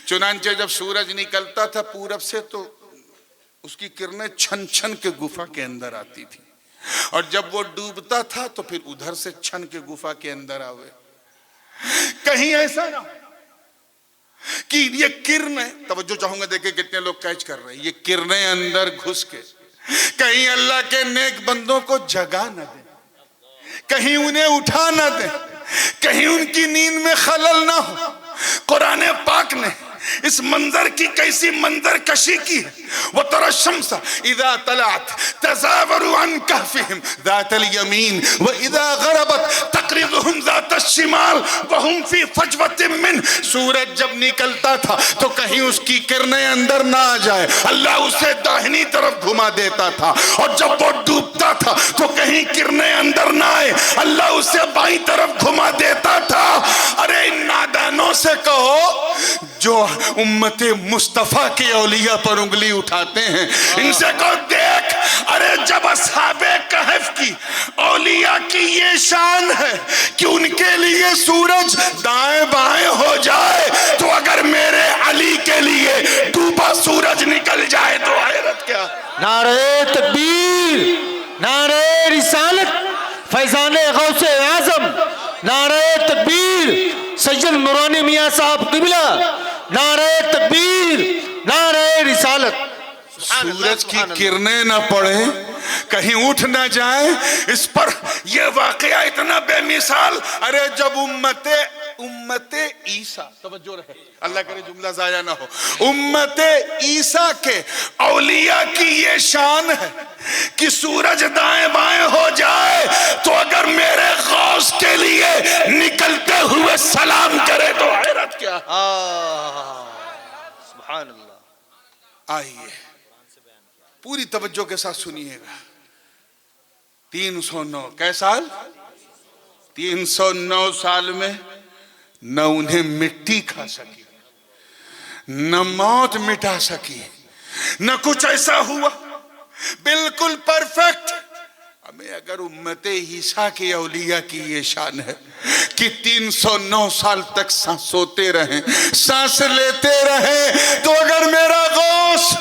S1: چنانچہ جب سورج نکلتا تھا پورب سے تو اس کی کرنیں چھن چھن کے گفا کے اندر آتی تھی، اور جب وہ ڈوبتا تھا تو پھر ادھر سے چھن کے گفا کے اندر آوے۔ کہیں ایسا نہ کہ یہ کرنیں، توجہ چاہوں گا دیکھیں کتنے لوگ کیچ کر رہے ہیں، یہ کرنیں اندر گھس کے کہیں اللہ کے نیک بندوں کو جگا نہ دیں، کہیں انہیں اٹھا نہ دیں، کہیں ان کی نیند میں خلل نہ ہو۔ قرآن پاک نے اس منظر کی کیسی منظر کشی کی ہے۔ وَتَرَى الشَّمْسَ إِذَا طَلَعَتْ تَزَاوَرُ عَنْ كَهْفِهِمْ ذَاتَ الْيَمِينِ وَإِذَا غَرَبَتْ تَقْرِضُهُمْ ذَاتَ الشِّمَالِ وَهُمْ فِي فَجْوَةٍ مِّنْهُ۔ سورج جب نکلتا تھا تو کہیں اس کی کرنیں اندر نہ آ جائے، اللہ اسے داہنی طرف گھما دیتا تھا، اور جب وہ ڈوبتا تھا تو کہیں کرنیں اندر نہ آئے، اللہ اسے بائیں طرف گھما دیتا تھا۔ ارے ان نادانوں سے کہو جو امت مصطفیٰ کے اولیاء پر انگلی اٹھاتے ہیں، ان سے کو دیکھ، ارے جب اصحاب کہف کی اولیاء کی یہ شان ہے کہ ان کے لیے سورج دائیں بائیں ہو جائے، تو اگر میرے علی کے لیے ڈوبا سورج نکل جائے تو حیرت کیا۔
S4: نعرہ تکبیر، نعرہ رسالت، فیضان غوث اعظم، نعرہ تکبیر، سید نورانی میاں صاحب قبلہ، نعرہ تکبیر، نعرہ رسالت۔
S1: سورج کی کرنیں نہ پڑیں، کہیں اٹھ نہ جائیں، اس پر یہ واقعہ اتنا بے مثال۔ ارے جب امت عیسیٰ، توجہ رہے اللہ کرے جملہ ضائع نہ ہو، امت عیسیٰ کے اولیاء کی یہ شان ہے کہ سورج دائیں بائیں ہو جائے تو اگر میرے غوث کے لیے نکلتے ہوئے سلام کرے تو حیرت کیا ہے۔
S2: سبحان اللہ۔
S1: آئیے پوری توجہ کے ساتھ سنیے گا۔ 309 کئے سال؟ 309 سال میں نہ انہیں مٹی کھا سکی، نہ موت مٹا سکی، نہ کچھ ایسا ہوا، بالکل پرفیکٹ۔ ہمیں اگر امت عیسیٰ کے اولیاء کی یہ شان ہے کہ 309 سال تک سانس سوتے رہیں، سانس لیتے رہیں، تو اگر میرا غوث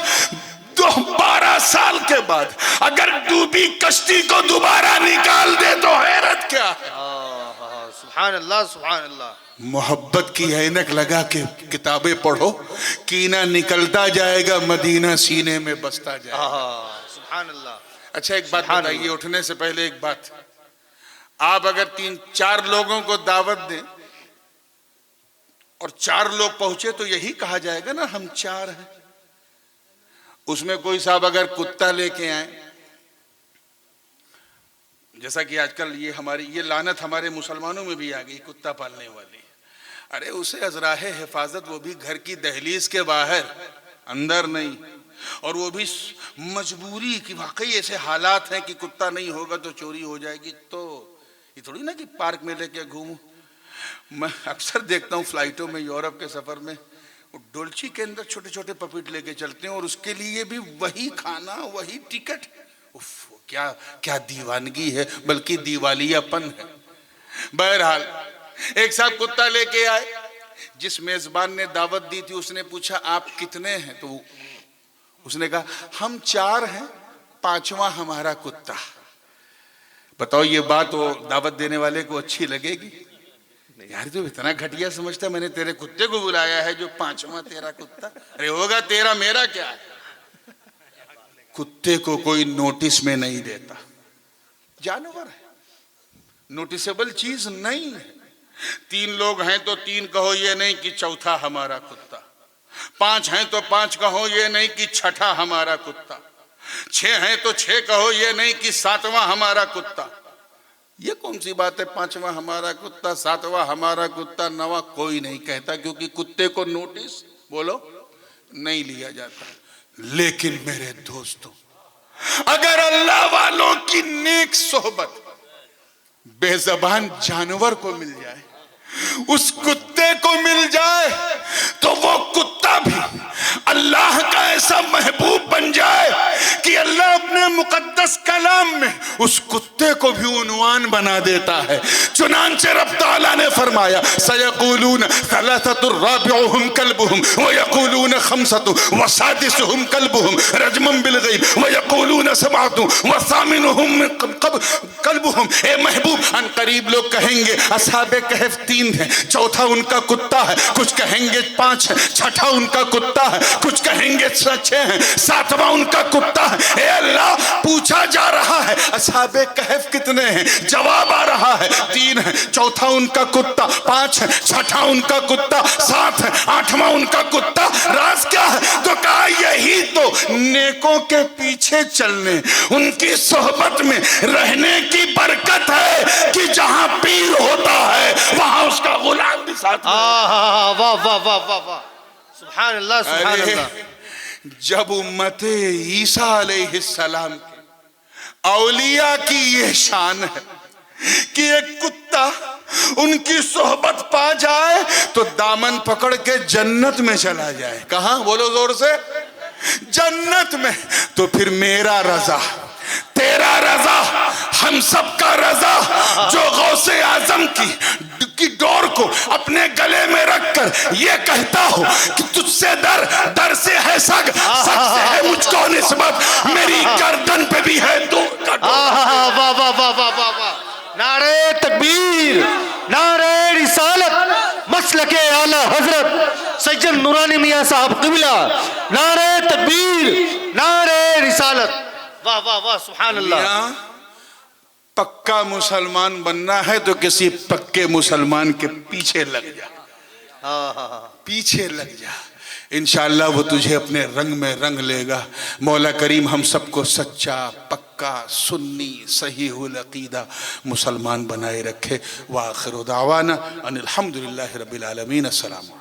S1: 12 سال کے بعد اگر ڈوبی کشتی کو دوبارہ نکال دے تو حیرت کیا ہے۔
S2: سبحان اللہ سبحان اللہ۔
S1: محبت کی اینک لگا کے کتابیں پڑھو، کینہ نکلتا جائے گا، مدینہ سینے میں بستا جائے گا۔
S2: سبحان اللہ۔
S1: اچھا ایک بات بتائیے، اٹھنے سے پہلے ایک بات، آپ اگر 3-4 لوگوں کو دعوت دیں اور 4 لوگ پہنچے تو یہی کہا جائے گا نا ہم 4 ہیں۔ اس میں کوئی صاحب اگر کتا لے کے آئیں، جیسا کہ آج کل یہ لعنت ہمارے مسلمانوں میں بھی آ گئی، کتا پالنے والی، ارے اسے ازراہ حفاظت، وہ بھی گھر کی دہلیز کے باہر، اندر نہیں، اور وہ بھی مجبوری کی، واقعی ایسے حالات ہیں کہ کتا نہیں ہوگا تو چوری ہو جائے گی، تو یہ تھوڑی نا کہ پارک میں لے کے گھوموں۔ میں اکثر دیکھتا ہوں فلائٹوں میں، یورپ کے سفر میں، ڈولچی کے اندر چھوٹے چھوٹے پپیٹ لے کے چلتے ہیں، اور اس کے لیے بھی وہی کھانا، وہی ٹکٹ۔ کیا دیوانگی ہے، بلکہ دیوالیہ پن ہے۔ بہرحال ایک صاحب کتا لے کے آئے، جس میزبان نے دعوت دی تھی اس نے پوچھا آپ کتنے ہیں؟ تو اس نے کہا ہم 4 ہیں، 5واں ہمارا کتا۔ بتاؤ یہ بات وہ دعوت دینے والے کو اچھی لگے گی؟ یار تو اتنا گھٹیا سمجھتا میں نے تیرے کتے کو بلایا ہے جو 5واں تیرا کتا؟ ارے ہوگا تیرا، میرا کیا ہے؟ کتے کو کوئی نوٹس میں نہیں دیتا، جانور ہے، نوٹسیبل چیز نہیں ہے۔ 3 لوگ ہیں تو 3 کہو، یہ نہیں کہ چوتھا ہمارا کتا۔ 5 ہیں تو 5 کہو، یہ نہیں کہ چھٹا ہمارا کتا۔ 6 ہیں تو 6 کہو، یہ نہیں کہ 7واں ہمارا کتا۔ یہ کون سی بات ہے 5واں ہمارا کتا، 7واں ہمارا کتا، 9واں کوئی نہیں کہتا، کیونکہ کتے کو نوٹس بولو نہیں لیا جاتا۔ لیکن میرے دوستوں، اگر اللہ والوں کی نیک صحبت بے زبان جانور کو مل جائے، اس کتے کو مل جائے، تو وہ کتا بھی اللہ کا ایسا محبوب بن جائے کہ اللہ اپنے مقدس کلام میں اس کتے کو بھی عنوان بنا دیتا ہے۔ چنانچہ رب تعالیٰ نے فرمایا سَيَقُولُونَ ثَلَاثَةٌ رَابِعُهُمْ كَلْبُهُمْ وَيَقُولُونَ خَمْسَةٌ وَسَادِسُهُمْ كَلْبُهُمْ رَجْمًا بِالْغَيْبِ وَيَقُولُونَ سَبْعَةٌ وَثَامِنُهُمْ كَلْبُهُمْ۔ اے محبوب، ان قریب لوگ کہیں گے اصحاب کہف 3 ہیں، چوتھا ان کا کتا ہے، کچھ کہیں گے 5 ہے، چھٹا ان کا کتا ہے، کچھ کہیں گے 6 ہیں، 7واں ان کا کتا ہے۔ اے اللہ، پوچھا جا رہا ہے اصحاب کہف کتنے ہیں؟ جواب آ رہا ہے 3 ہیں، چوتھا ان کا کتا، 5 ہے، چھٹا ان کا کتا، 7 ہے، 8واں ان کا کتا۔ راز کیا ہے؟ تو کہا یہی تو نیکوں کے پیچھے چلنے، ان کی صحبت میں رہنے کی برکت ہے کہ جہاں پیر ہوتا ہے وہاں اس کا غلام بھی ساتھ ہے۔
S2: واہ واہ واہ واہ واہ، سبحان اللہ سبحان اللہ۔
S1: جب امت عیسیٰ علیہ السلام کے اولیاء کی یہ شان ہے کہ ایک کتا ان کی صحبت پا جائے تو دامن پکڑ کے جنت میں چلا جائے۔ کہاں؟ بولو زور سے، جنت میں۔ تو پھر میرا رضا، تیرا رضا، ہم سب کا رضا، جو غوث اعظم کی ڈور کو اپنے گلے میں رکھ کر یہ کہتا ہو کہ تجھ سے در سے ہے سگ سے ہے مجھ کو نسبت، میری گردن پہ بھی ہے تو
S2: واہ واہ واہ واہ واہ،
S4: نعرہ تکبیر، نعرہ رسالت، مسلک اعلیٰ حضرت سید نورانی میاں صاحب قبلہ، نعرہ تکبیر، نعرہ رسالت۔
S2: واہ واہ واہ، سبحان اللہ۔
S1: پکا مسلمان بننا ہے تو کسی پکے مسلمان کے پیچھے لگ جا،
S2: ہاں ہاں ہاں
S1: پیچھے لگ جا، انشاءاللہ وہ تجھے اپنے رنگ میں رنگ لے گا۔ مولا کریم ہم سب کو سچا، پکا، سنی، صحیح العقیدہ مسلمان بنائے رکھے۔ وآخر دعوانا ان الحمدللہ رب العالمین۔ السلام علیکم۔